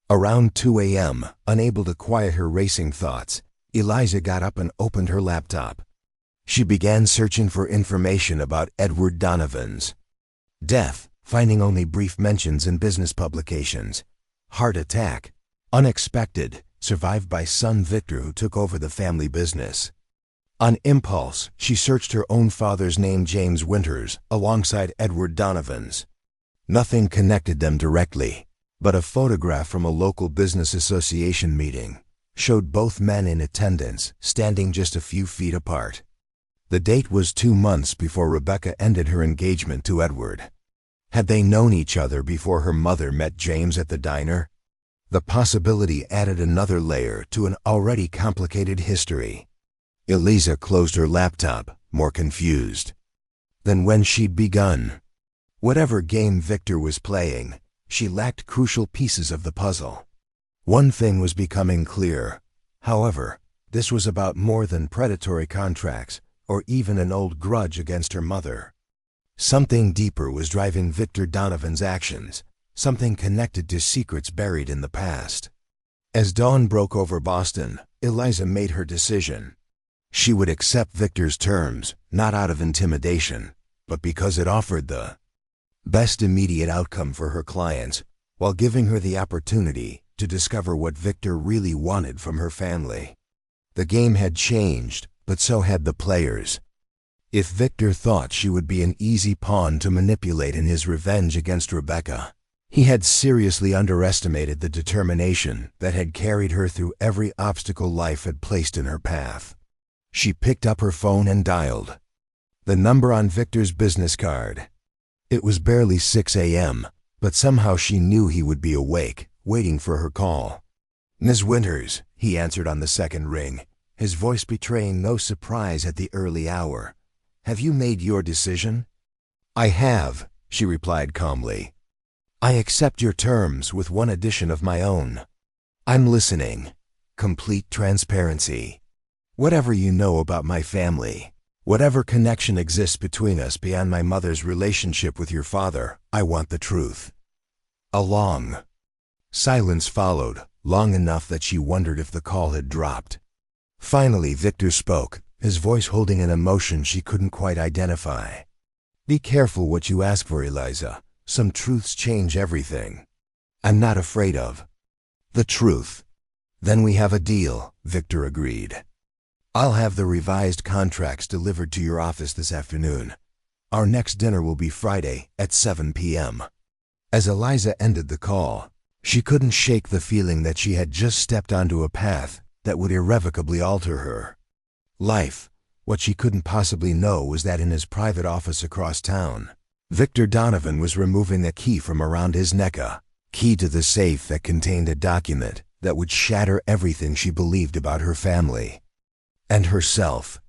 Around 2 a.m., unable to quiet her racing thoughts, Eliza got up and opened her laptop, She began searching for information about Edward Donovan's death, finding only brief mentions in business publications. Heart attack. Unexpected. Survived by son Victor, who took over the family business. On impulse, she searched her own father's name, James Winters, alongside Edward Donovan's. Nothing connected them directly, but a photograph from a local business association meeting showed both men in attendance, standing just a few feet apart. The date was 2 months before Rebecca ended her engagement to Edward. Had they known each other before her mother met James at the diner? The possibility added another layer to an already complicated history. Eliza closed her laptop, more confused than when she'd begun. Whatever game Victor was playing, she lacked crucial pieces of the puzzle. One thing was becoming clear, however: this was about more than predatory contracts or even an old grudge against her mother. Something deeper was driving Victor Donovan's actions, something connected to secrets buried in the past. As dawn broke over Boston, Eliza made her decision. She would accept Victor's terms, not out of intimidation, but because it offered the best immediate outcome for her clients, while giving her the opportunity to discover what Victor really wanted from her family. The game had changed, but so had the players. If Victor thought she would be an easy pawn to manipulate in his revenge against Rebecca, he had seriously underestimated the determination that had carried her through every obstacle life had placed in her path. She picked up her phone and dialed the number on Victor's business card. It was barely 6 a.m., but somehow she knew he would be awake, waiting for her call. "Ms. Winters," he answered on the second ring, his voice betraying no surprise at the early hour. "Have you made your decision?" "I have," she replied calmly. "I accept your terms with one addition of my own." "I'm listening." "Complete transparency. Whatever you know about my family, whatever connection exists between us beyond my mother's relationship with your father, I want the truth." A long silence followed, long enough that she wondered if the call had dropped. Finally, Victor spoke, his voice holding an emotion she couldn't quite identify. "Be careful what you ask for, Eliza. Some truths change everything." "I'm not afraid of the truth." "Then we have a deal," Victor agreed. "I'll have the revised contracts delivered to your office this afternoon. Our next dinner will be Friday at 7 p.m. As Eliza ended the call, she couldn't shake the feeling that she had just stepped onto a path that would irrevocably alter her life. What she couldn't possibly know was that in his private office across town, Victor Donovan was removing the key from around his neck, a key to the safe that contained a document that would shatter everything she believed about her family and herself.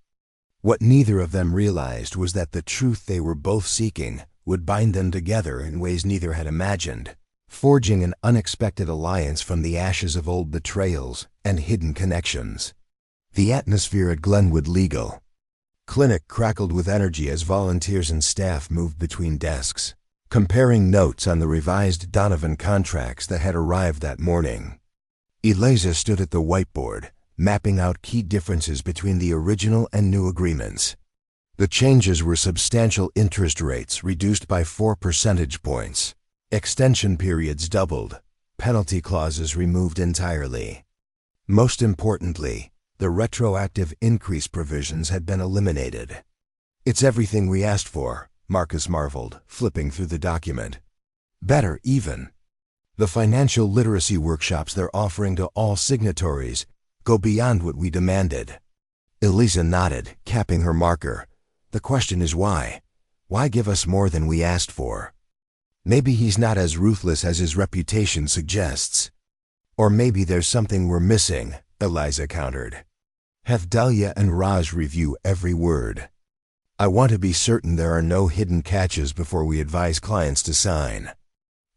What neither of them realized was that the truth they were both seeking would bind them together in ways neither had imagined, forging an unexpected alliance from the ashes of old betrayals and hidden connections. The atmosphere at Glenwood Legal Clinic crackled with energy as volunteers and staff moved between desks, comparing notes on the revised Donovan contracts that had arrived that morning. Eliza stood at the whiteboard, mapping out key differences between the original and new agreements. The changes were substantial: interest rates reduced by 4 percentage points, extension periods doubled, penalty clauses removed entirely. Most importantly, the retroactive increase provisions had been eliminated. "It's everything we asked for," Marcus marveled, flipping through the document. "Better, even. The financial literacy workshops they're offering to all signatories go beyond what we demanded." Eliza nodded, capping her marker. "The question is why? Why give us more than we asked for?" "Maybe he's not as ruthless as his reputation suggests." "Or maybe there's something we're missing," Eliza countered. "Have Dahlia and Raj review every word. I want to be certain there are no hidden catches before we advise clients to sign."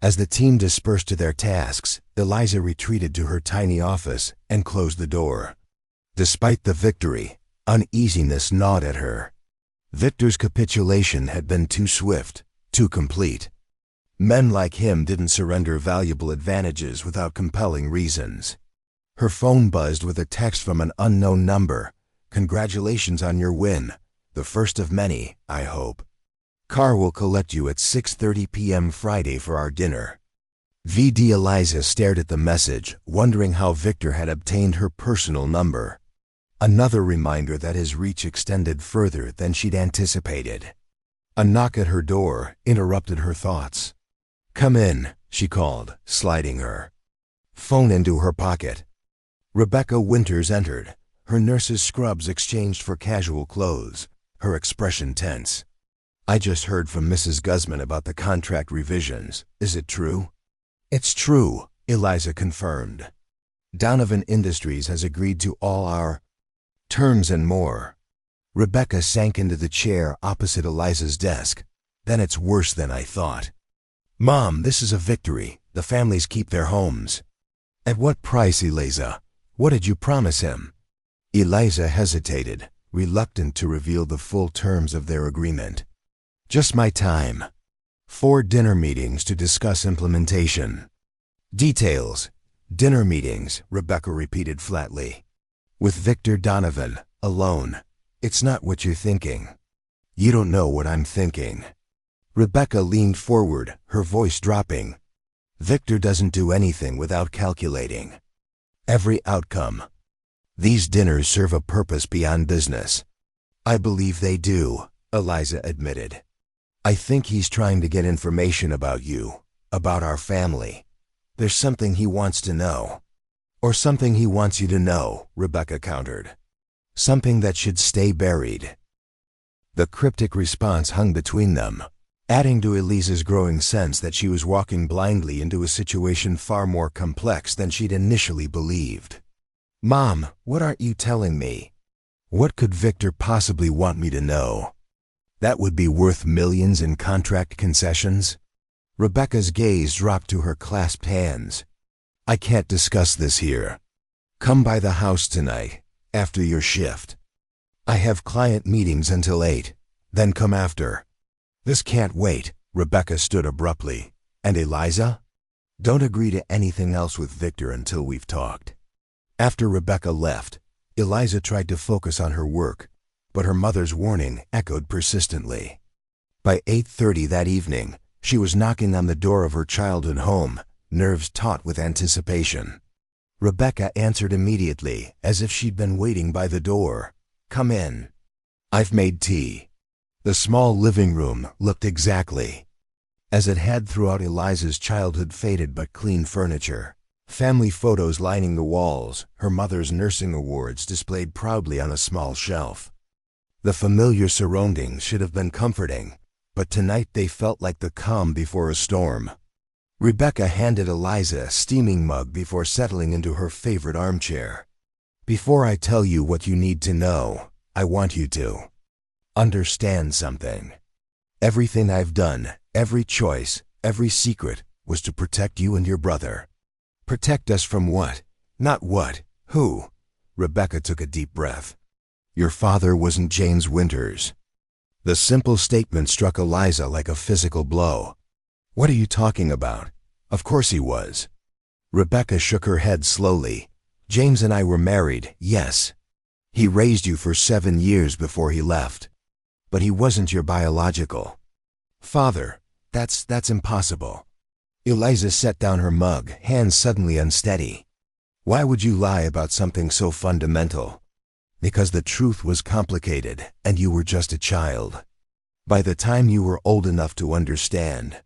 As the team dispersed to their tasks, Eliza retreated to her tiny office and closed the door. Despite the victory, uneasiness gnawed at her. Victor's capitulation had been too swift, too complete. Men like him didn't surrender valuable advantages without compelling reasons. Her phone buzzed with a text from an unknown number. "Congratulations on your win. The first of many, I hope. Car will collect you at 6:30 p.m. Friday for our dinner. VD. Eliza stared at the message, wondering how Victor had obtained her personal number. Another reminder that his reach extended further than she'd anticipated. A knock at her door interrupted her thoughts. "Come in," she called, sliding her phone into her pocket. Rebecca Winters entered, her nurse's scrubs exchanged for casual clothes, her expression tense. "I just heard from Mrs. Guzman about the contract revisions. Is it true?" "It's true," Eliza confirmed. "Donovan Industries has agreed to all our terms and more." Rebecca sank into the chair opposite Eliza's desk. "Then it's worse than I thought." "Mom, this is a victory. The families keep their homes." "At what price, Eliza? What did you promise him?" Eliza hesitated, reluctant to reveal the full terms of their agreement. "Just my time. 4 dinner meetings to discuss implementation." "Details. Dinner meetings," Rebecca repeated flatly. "With Victor Donovan, alone. It's not what you're thinking." "You don't know what I'm thinking." Rebecca leaned forward, her voice dropping. "Victor doesn't do anything without calculating every outcome. These dinners serve a purpose beyond business." "I believe they do," Eliza admitted. "I think he's trying to get information about you, about our family. There's something he wants to know." "Or something he wants you to know," Rebecca countered. "Something that should stay buried." The cryptic response hung between them, adding to Eliza's growing sense that she was walking blindly into a situation far more complex than she'd initially believed. "Mom, what aren't you telling me? What could Victor possibly want me to know? That would be worth millions in contract concessions?" Rebecca's gaze dropped to her clasped hands. "I can't discuss this here. Come by the house tonight, after your shift. I have client meetings until 8, then come after." "This can't wait," Rebecca stood abruptly. "And Eliza? Don't agree to anything else with Victor until we've talked." After Rebecca left, Eliza tried to focus on her work, but her mother's warning echoed persistently. By 8:30 that evening, she was knocking on the door of her childhood home, nerves taut with anticipation. Rebecca answered immediately, as if she'd been waiting by the door. "Come in. I've made tea." The small living room looked exactly as it had throughout Eliza's childhood, faded but clean furniture. Family photos lining the walls, her mother's nursing awards displayed proudly on a small shelf. The familiar surroundings should have been comforting, but tonight they felt like the calm before a storm. Rebecca handed Eliza a steaming mug before settling into her favorite armchair. "Before I tell you what you need to know, I want you to understand something. Everything I've done, every choice, every secret, was to protect you and your brother." "Protect us from what? Not what. Who?" Rebecca took a deep breath. "Your father wasn't James Winters." The simple statement struck Eliza like a physical blow. "What are you talking about? Of course he was." Rebecca shook her head slowly. "James and I were married, yes. He raised you for 7 years before he left. But he wasn't your biological father. That's impossible." Eliza set down her mug, hands suddenly unsteady. "Why would you lie about something so fundamental?" "Because the truth was complicated, and you were just a child. By the time you were old enough to understand,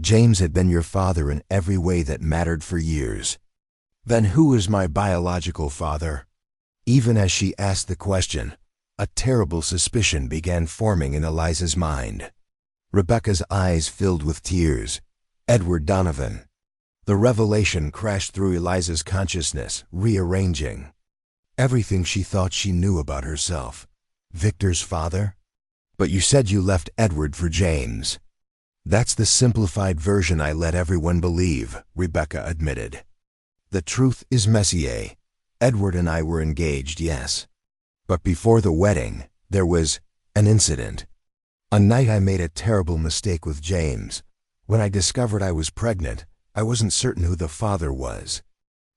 James had been your father in every way that mattered for years." "Then who is my biological father?" Even as she asked the question, a terrible suspicion began forming in Eliza's mind. Rebecca's eyes filled with tears. "Edward Donovan." The revelation crashed through Eliza's consciousness, rearranging everything she thought she knew about herself. Victor's father? "But you said you left Edward for James." "That's the simplified version I let everyone believe," Rebecca admitted. "The truth is messier. Edward and I were engaged, yes. But before the wedding, there was an incident. A night I made a terrible mistake with James. When I discovered I was pregnant, I wasn't certain who the father was."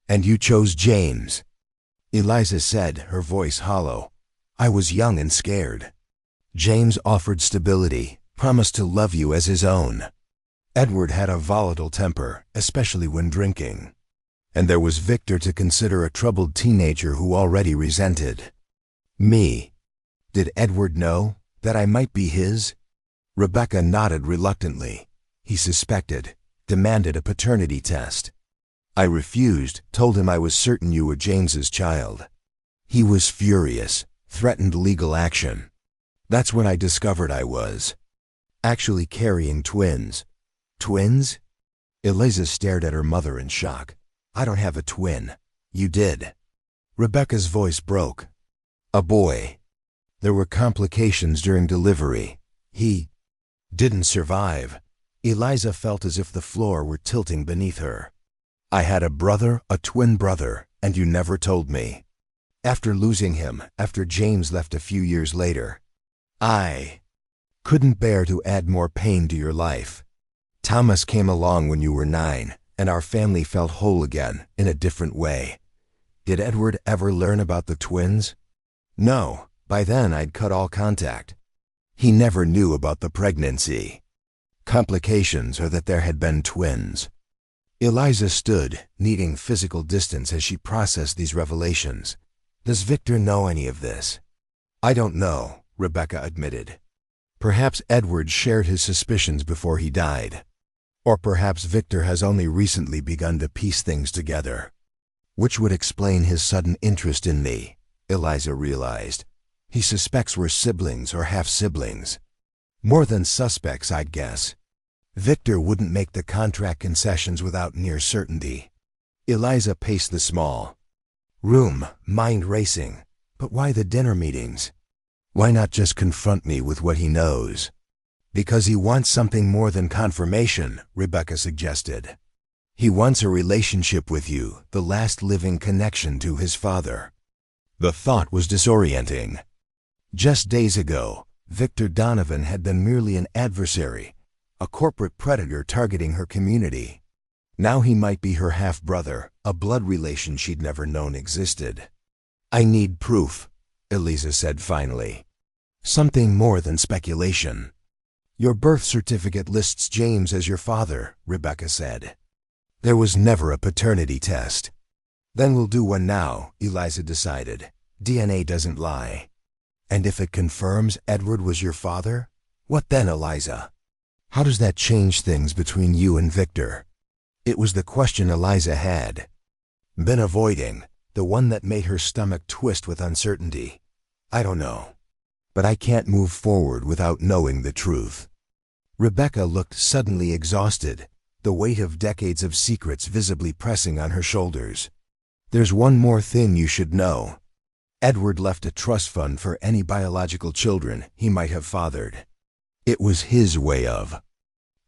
"And you chose James?" Eliza said, her voice hollow. "I was young and scared." James offered stability, promised to love you as his own. Edward had a volatile temper, especially when drinking. And there was Victor to consider, a troubled teenager who already resented me. Did Edward know that I might be his? Rebecca nodded reluctantly. He suspected, demanded a paternity test. I refused, told him I was certain you were James's child. He was furious, threatened legal action. That's when I discovered I was actually carrying twins. Twins? Eliza stared at her mother in shock. I don't have a twin. You did. Rebecca's voice broke. A boy. There were complications during delivery. He didn't survive. Eliza felt as if the floor were tilting beneath her. I had a brother, a twin brother, and you never told me. After losing him, after James left a few years later, I couldn't bear to add more pain to your life. Thomas came along when you were 9, and our family felt whole again, in a different way. Did Edward ever learn about the twins? No, by then I'd cut all contact. He never knew about the pregnancy complications or that there had been twins. Eliza stood, needing physical distance as she processed these revelations. Does Victor know any of this? I don't know, Rebecca admitted. Perhaps Edward shared his suspicions before he died. Or perhaps Victor has only recently begun to piece things together. Which would explain his sudden interest in me, Eliza realized. He suspects we're siblings or half-siblings. More than suspects, I'd guess. Victor wouldn't make the contract concessions without near certainty. Eliza paced the small room, mind racing. But why the dinner meetings? Why not just confront me with what he knows? Because he wants something more than confirmation, Rebecca suggested. He wants a relationship with you, the last living connection to his father. The thought was disorienting. Just days ago, Victor Donovan had been merely an adversary, a corporate predator targeting her community. Now he might be her half-brother, a blood relation she'd never known existed. I need proof, Eliza said finally. Something more than speculation. Your birth certificate lists James as your father, Rebecca said. There was never a paternity test. Then we'll do one now, Eliza decided. DNA doesn't lie. And if it confirms Edward was your father? What then, Eliza? How does that change things between you and Victor? It was the question Eliza had been avoiding, the one that made her stomach twist with uncertainty. I don't know. But I can't move forward without knowing the truth. Rebecca looked suddenly exhausted, the weight of decades of secrets visibly pressing on her shoulders. There's one more thing you should know. Edward left a trust fund for any biological children he might have fathered. It was his way of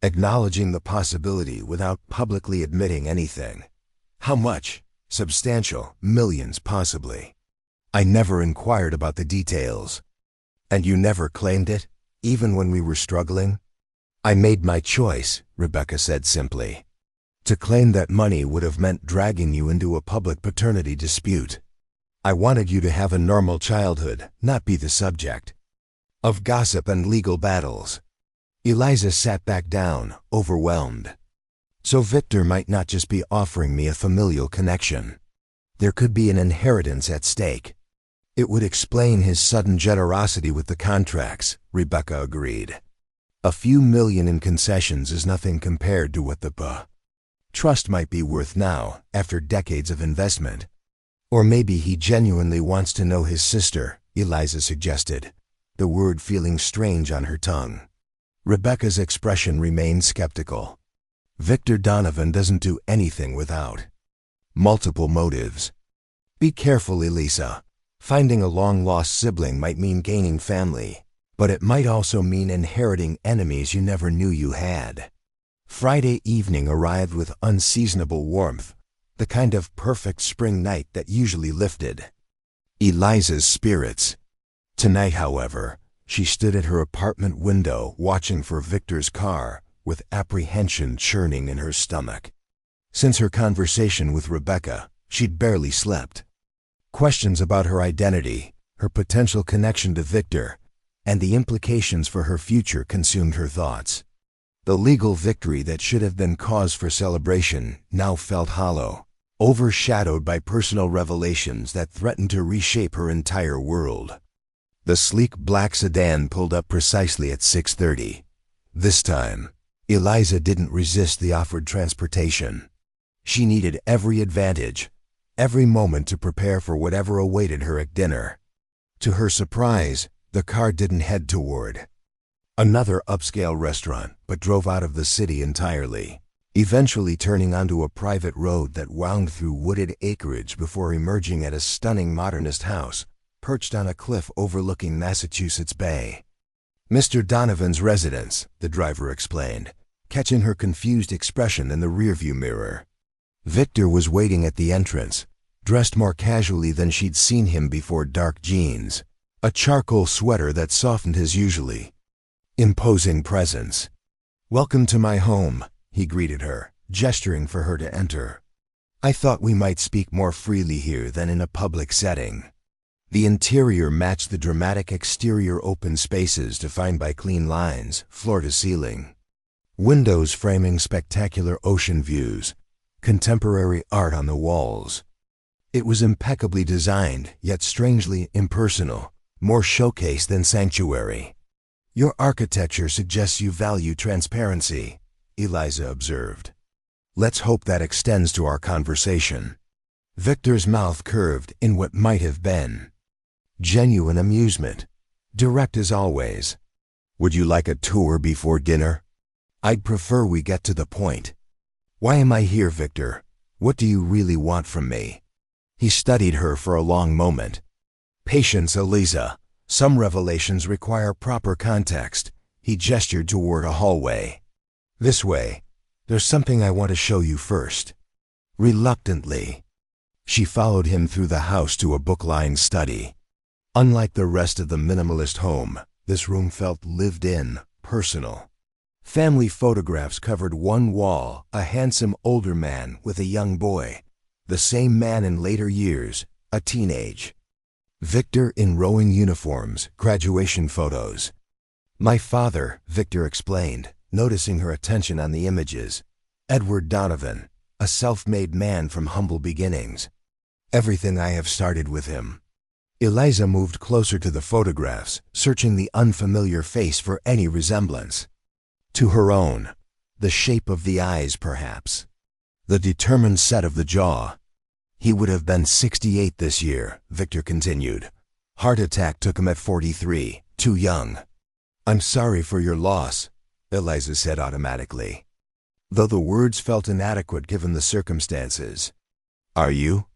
acknowledging the possibility without publicly admitting anything. How much? Substantial, millions possibly. I never inquired about the details. And you never claimed it, even when we were struggling? I made my choice, Rebecca said simply. To claim that money would have meant dragging you into a public paternity dispute. I wanted you to have a normal childhood, not be the subject of gossip and legal battles. Eliza sat back down, overwhelmed. So Victor might not just be offering me a familial connection. There could be an inheritance at stake. It would explain his sudden generosity with the contracts, Rebecca agreed. A few million in concessions is nothing compared to what the trust might be worth now, after decades of investment. Or maybe he genuinely wants to know his sister, Eliza suggested, the word feeling strange on her tongue. Rebecca's expression remained skeptical. Victor Donovan doesn't do anything without multiple motives. Be careful, Eliza. Finding a long-lost sibling might mean gaining family, but it might also mean inheriting enemies you never knew you had. Friday evening arrived with unseasonable warmth, the kind of perfect spring night that usually lifted Eliza's spirits. Tonight, however, she stood at her apartment window watching for Victor's car with apprehension churning in her stomach. Since her conversation with Rebecca, she'd barely slept. Questions about her identity, her potential connection to Victor, and the implications for her future consumed her thoughts. The legal victory that should have been cause for celebration now felt hollow, overshadowed by personal revelations that threatened to reshape her entire world. The sleek black sedan pulled up precisely at 6:30. This time, Eliza didn't resist the offered transportation. She needed every advantage, every moment to prepare for whatever awaited her at dinner. To her surprise, the car didn't head toward another upscale restaurant, but drove out of the city entirely, eventually turning onto a private road that wound through wooded acreage before emerging at a stunning modernist house perched on a cliff overlooking Massachusetts Bay. "Mr. Donovan's residence," the driver explained, catching her confused expression in the rearview mirror. Victor was waiting at the entrance, dressed more casually than she'd seen him before: dark jeans, a charcoal sweater that softened his usually imposing presence. "Welcome to my home," he greeted her, gesturing for her to enter. "I thought we might speak more freely here than in a public setting." The interior matched the dramatic exterior, open spaces defined by clean lines, floor to ceiling. Windows framing spectacular ocean views, contemporary art on the walls. It was impeccably designed, yet strangely impersonal, more showcase than sanctuary. "Your architecture suggests you value transparency," Eliza observed. "Let's hope that extends to our conversation." Victor's mouth curved in what might have been genuine amusement, direct as always. "Would you like a tour before dinner?" "I'd prefer we get to the point." "Why am I here, Victor? What do you really want from me?" He studied her for a long moment. "Patience, Eliza. Some revelations require proper context." He gestured toward a hallway. "This way. There's something I want to show you first." Reluctantly, she followed him through the house to a book-lined study. Unlike the rest of the minimalist home, this room felt lived in, personal. Family photographs covered one wall: a handsome older man with a young boy, the same man in later years, a teenage. Victor in rowing uniforms, graduation photos. "My father," Victor explained, noticing her attention on the images. "Edward Donovan, a self-made man from humble beginnings. Everything I have started with him." Eliza moved closer to the photographs, searching the unfamiliar face for any resemblance to her own. The shape of the eyes, perhaps. The determined set of the jaw. "He would have been 68 this year," Victor continued. "Heart attack took him at 43, too young." "I'm sorry for your loss," Eliza said automatically, though the words felt inadequate given the circumstances. "Are you?"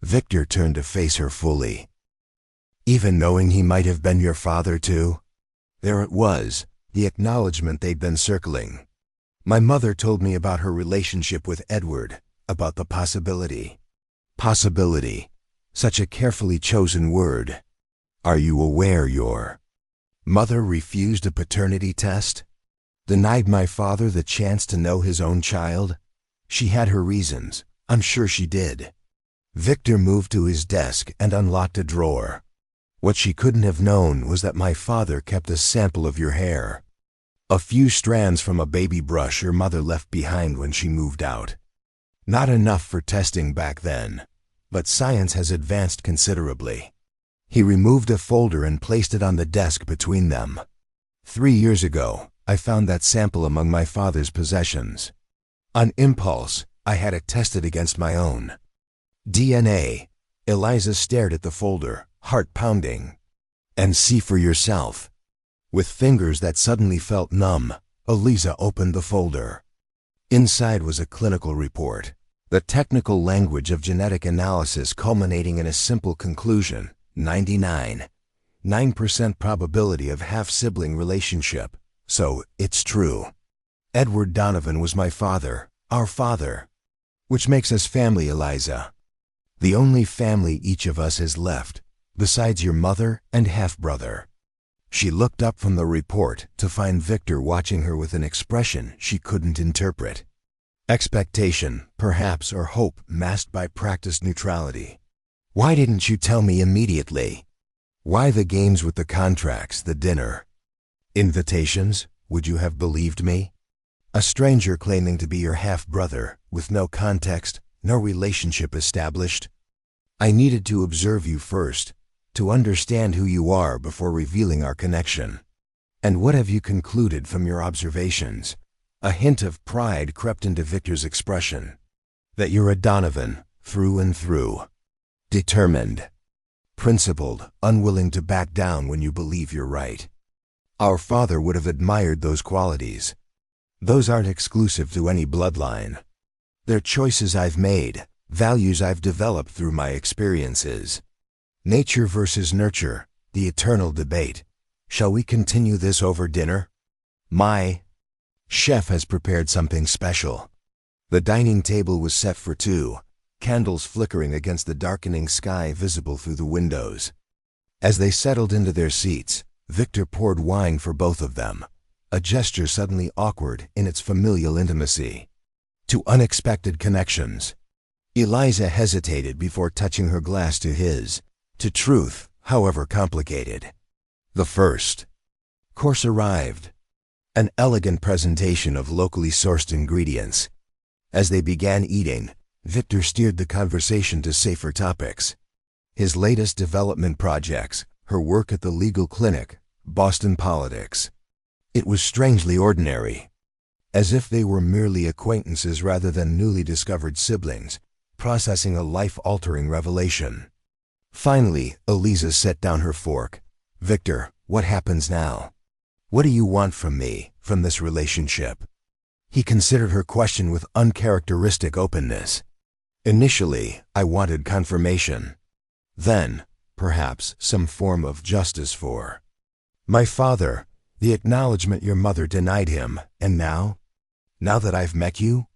Victor turned to face her fully. "Even knowing he might have been your father too?" There it was, the acknowledgement they'd been circling. "My mother told me about her relationship with Edward, about the possibility." Possibility. Such a carefully chosen word. "Are you aware your mother refused a paternity test? Denied my father the chance to know his own child? She had her reasons. I'm sure she did." Victor moved to his desk and unlocked a drawer. "What she couldn't have known was that my father kept a sample of your hair. A few strands from a baby brush your mother left behind when she moved out. Not enough for testing back then, but science has advanced considerably." He removed a folder and placed it on the desk between them. 3 years ago, I found that sample among my father's possessions. On impulse, I had it tested against my own DNA. Eliza stared at the folder, heart pounding. "And see for yourself." With fingers that suddenly felt numb, Eliza opened the folder. Inside was a clinical report, the technical language of genetic analysis culminating in a simple conclusion: 99.9% probability of half-sibling relationship. So, it's true. Edward Donovan was my father, our father. Which makes us family, Eliza. The only family each of us has left, besides your mother and half-brother. She looked up from the report to find Victor watching her with an expression she couldn't interpret. Expectation, perhaps, or hope masked by practiced neutrality. "Why didn't you tell me immediately?" Why the games with the contracts, the dinner? Invitations? Would you have believed me? A stranger claiming to be your half-brother, with no context, no relationship established? I needed to observe you first, to understand who you are before revealing our connection. And what have you concluded from your observations? A hint of pride crept into Victor's expression. That you're a Donovan, through and through. Determined. Principled, unwilling to back down when you believe you're right. Our father would have admired those qualities. Those aren't exclusive to any bloodline. They're choices I've made, values I've developed through my experiences. Nature versus nurture, the eternal debate. Shall we continue this over dinner? My chef has prepared something special. The dining table was set for two, candles flickering against the darkening sky visible through the windows. As they settled into their seats, Victor poured wine for both of them, a gesture suddenly awkward in its familial intimacy. To unexpected connections. Eliza hesitated before touching her glass to his, to truth, however complicated. The first course arrived. An elegant presentation of locally sourced ingredients. As they began eating, Victor steered the conversation to safer topics. His latest development projects, her work at the legal clinic, Boston politics. It was strangely ordinary. As if they were merely acquaintances rather than newly discovered siblings, processing a life-altering revelation. Finally, Eliza set down her fork. Victor, what happens now? What do you want from me, from this relationship? He considered her question with uncharacteristic openness. Initially, I wanted confirmation. Then, perhaps, some form of justice for my father, the acknowledgement your mother denied him, and now? Now that I've met you,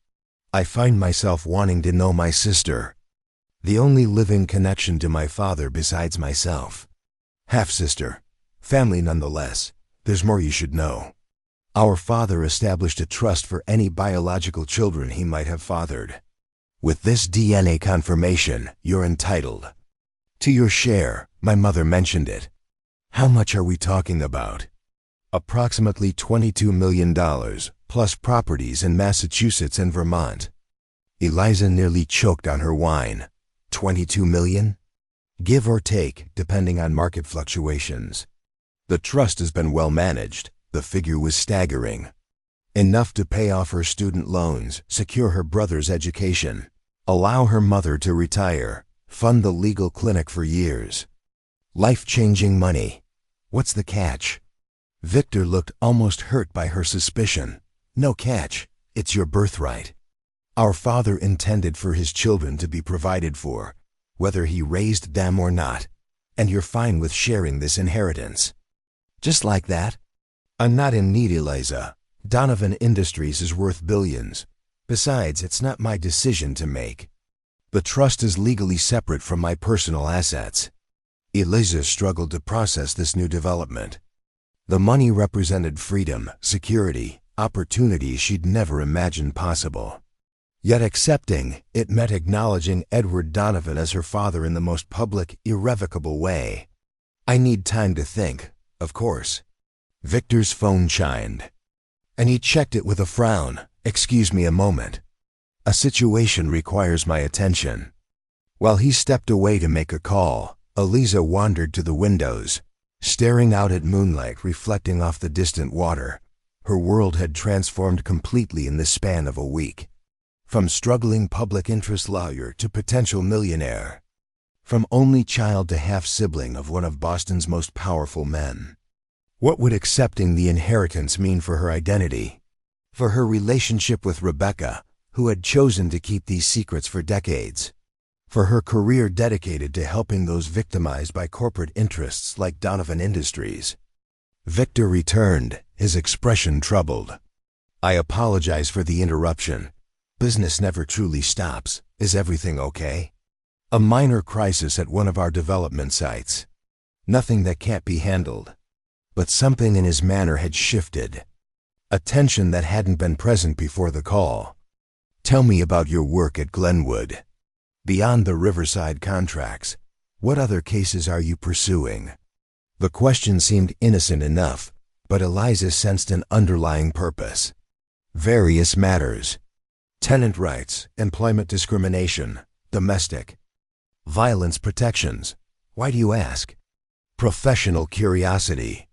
I find myself wanting to know my sister. The only living connection to my father besides myself. Half-sister, family nonetheless. There's more you should know. Our father established a trust for any biological children he might have fathered. With this DNA confirmation, you're entitled to your share. My mother mentioned it. How much are we talking about? Approximately $22 million, plus properties in Massachusetts and Vermont. Eliza nearly choked on her wine. 22 million? Give or take, depending on market fluctuations. The trust has been well managed. The figure was staggering. Enough to pay off her student loans, secure her brother's education, allow her mother to retire, fund the legal clinic for years. Life-changing money. What's the catch? Victor looked almost hurt by her suspicion. No catch. It's your birthright. Our father intended for his children to be provided for, whether he raised them or not, and you're fine with sharing this inheritance. Just like that? I'm not in need, Eliza. Donovan Industries is worth billions. Besides, it's not my decision to make. The trust is legally separate from my personal assets. Eliza struggled to process this new development. The money represented freedom, security, opportunities she'd never imagined possible. Yet accepting it meant acknowledging Edward Donovan as her father in the most public, irrevocable way. I need time to think, of course. Victor's phone chimed, and he checked it with a frown. Excuse me a moment. A situation requires my attention. While he stepped away to make a call, Eliza wandered to the windows, staring out at moonlight reflecting off the distant water. Her world had transformed completely in the span of a week. From struggling public interest lawyer to potential millionaire. From only child to half-sibling of one of Boston's most powerful men. What would accepting the inheritance mean for her identity? For her relationship with Rebecca, who had chosen to keep these secrets for decades? For her career dedicated to helping those victimized by corporate interests like Donovan Industries? Victor returned, his expression troubled. I apologize for the interruption. Business never truly stops. Is everything okay? A minor crisis at one of our development sites. Nothing that can't be handled. But something in his manner had shifted. A tension that hadn't been present before the call. Tell me about your work at Glenwood. Beyond the Riverside contracts, what other cases are you pursuing? The question seemed innocent enough, but Eliza sensed an underlying purpose. Various matters. Tenant rights, employment discrimination, domestic violence protections. Why do you ask? Professional curiosity.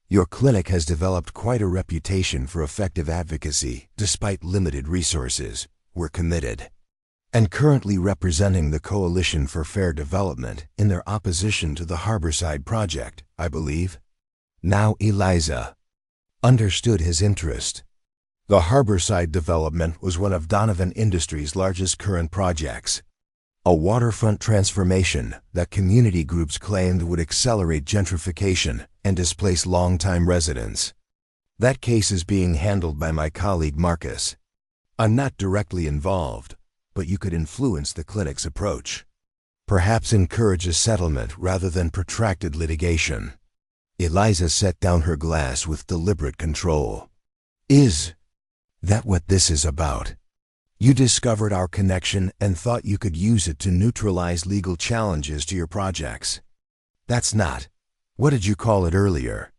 Your clinic has developed quite a reputation for effective advocacy, despite limited resources. We're committed. And currently representing the Coalition for Fair Development in their opposition to the Harborside project, I believe. Now Eliza understood his interest. The Harborside development was one of Donovan Industries' largest current projects. A waterfront transformation that community groups claimed would accelerate gentrification and displace longtime residents. That case is being handled by my colleague Marcus. I'm not directly involved, but you could influence the clinic's approach. Perhaps encourage a settlement rather than protracted litigation. Eliza set down her glass with deliberate control. Is that what this is about? You discovered our connection and thought you could use it to neutralize legal challenges to your projects. That's not. What did you call it earlier?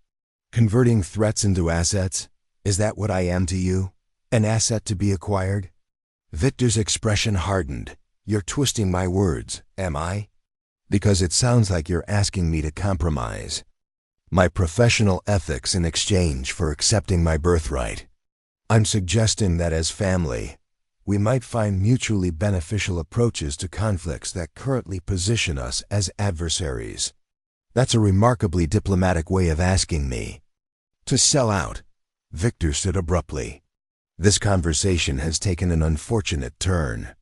Converting threats into assets? Is that what I am to you? An asset to be acquired? Victor's expression hardened. You're twisting my words, am I? Because it sounds like you're asking me to compromise my professional ethics in exchange for accepting my birthright. I'm suggesting that as family, we might find mutually beneficial approaches to conflicts that currently position us as adversaries. That's a remarkably diplomatic way of asking me to sell out. Victor said abruptly. This conversation has taken an unfortunate turn.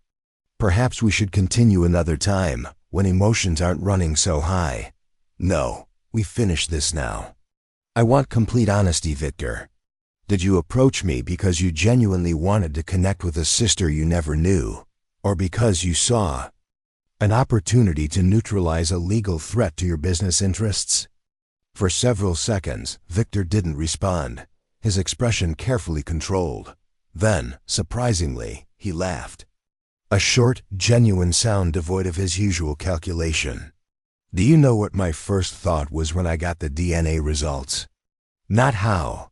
Perhaps we should continue another time, when emotions aren't running so high. No, we finish this now. I want complete honesty, Victor. Did you approach me because you genuinely wanted to connect with a sister you never knew, or because you saw an opportunity to neutralize a legal threat to your business interests? For several seconds, Victor didn't respond, his expression carefully controlled. Then, surprisingly, he laughed. A short, genuine sound devoid of his usual calculation. Do you know what my first thought was when I got the DNA results? Not how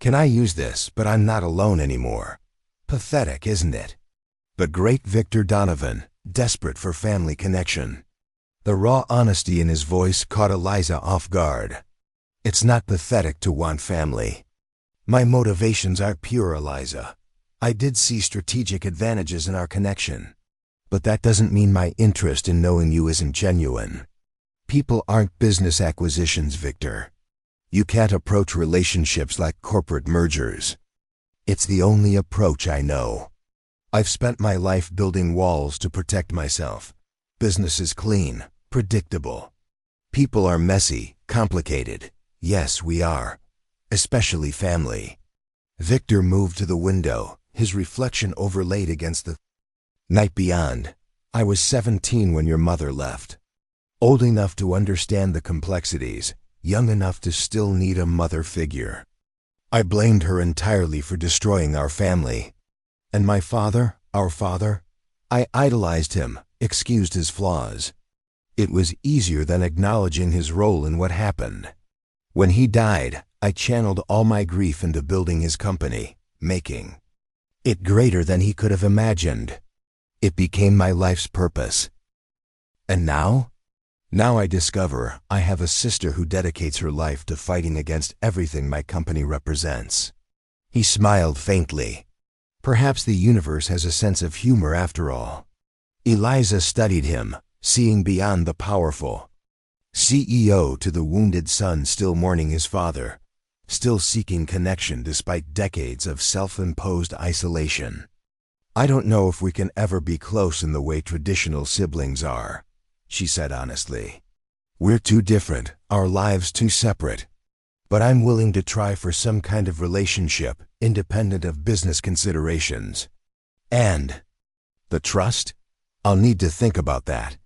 can I use this, but I'm not alone anymore. Pathetic, isn't it? The great Victor Donovan, desperate for family connection. The raw honesty in his voice caught Eliza off guard. It's not pathetic to want family. My motivations are pure, Eliza. I did see strategic advantages in our connection. But that doesn't mean my interest in knowing you isn't genuine. People aren't business acquisitions, Victor. You can't approach relationships like corporate mergers. It's the only approach I know. I've spent my life building walls to protect myself. Business is clean, predictable. People are messy, complicated. Yes, we are. Especially family. Victor moved to the window, his reflection overlaid against the night beyond. I was 17 when your mother left. Old enough to understand the complexities, young enough to still need a mother figure. I blamed her entirely for destroying our family. And my father, our father, I idolized him, excused his flaws. It was easier than acknowledging his role in what happened. When he died, I channeled all my grief into building his company, making it greater than he could have imagined. It became my life's purpose. And now? Now I discover I have a sister who dedicates her life to fighting against everything my company represents. He smiled faintly. Perhaps the universe has a sense of humor after all. Eliza studied him, seeing beyond the powerful CEO to the wounded son still mourning his father, still seeking connection despite decades of self-imposed isolation. I don't know if we can ever be close in the way traditional siblings are, she said honestly. We're too different, our lives too separate. But I'm willing to try for some kind of relationship, independent of business considerations. And the trust? I'll need to think about that.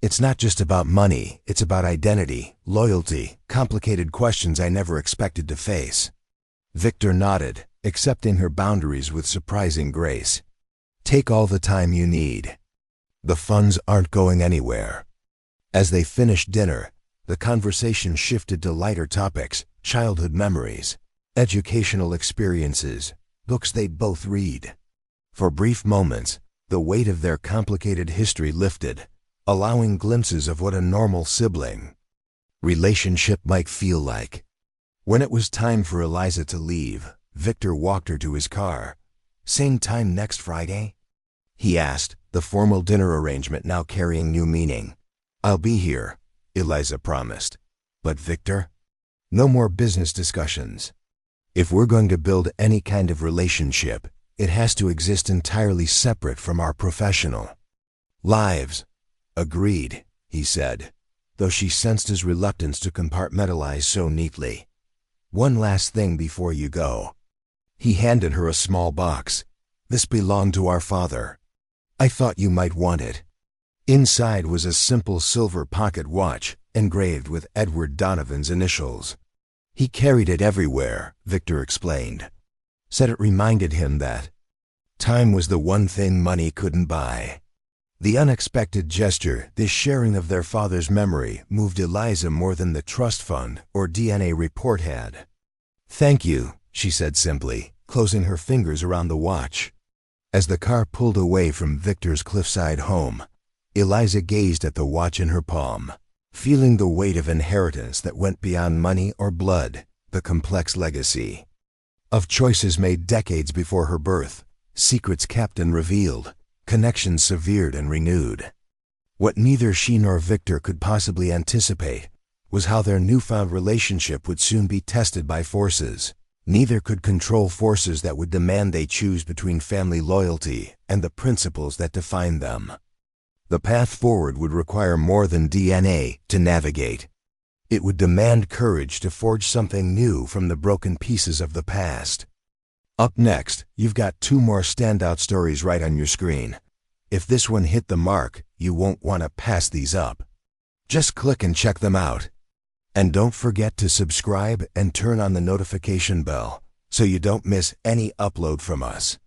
It's not just about money, it's about identity, loyalty, complicated questions I never expected to face. Victor nodded, accepting her boundaries with surprising grace. Take all the time you need. The funds aren't going anywhere. As they finished dinner, The conversation shifted to lighter topics, childhood memories, educational experiences, books they'd both read. For brief moments, the weight of their complicated history lifted, allowing glimpses of what a normal sibling relationship might feel like. When it was time for Eliza to leave, Victor walked her to his car. "Same time next Friday?" he asked, the formal dinner arrangement now carrying new meaning. "I'll be here," Eliza promised. "But Victor? No more business discussions. If we're going to build any kind of relationship, it has to exist entirely separate from our professional lives." "Agreed," he said, though she sensed his reluctance to compartmentalize so neatly. "One last thing before you go." He handed her a small box. "This belonged to our father. I thought you might want it." Inside was a simple silver pocket watch, engraved with Edward Donovan's initials. He carried it everywhere, Victor explained. Said it reminded him that time was the one thing money couldn't buy. The unexpected gesture, this sharing of their father's memory, moved Eliza more than the trust fund or DNA report had. "Thank you," she said simply, closing her fingers around the watch. As the car pulled away from Victor's cliffside home, Eliza gazed at the watch in her palm, feeling the weight of inheritance that went beyond money or blood, the complex legacy of choices made decades before her birth, secrets kept and revealed, connections severed and renewed. What neither she nor Victor could possibly anticipate was how their newfound relationship would soon be tested by forces. Neither could control forces that would demand they choose between family loyalty and the principles that define them. The path forward would require more than DNA to navigate. It would demand courage to forge something new from the broken pieces of the past. Up next, you've got 2 more standout stories right on your screen. If this one hit the mark, you won't want to pass these up. Just click and check them out. And don't forget to subscribe and turn on the notification bell so you don't miss any upload from us.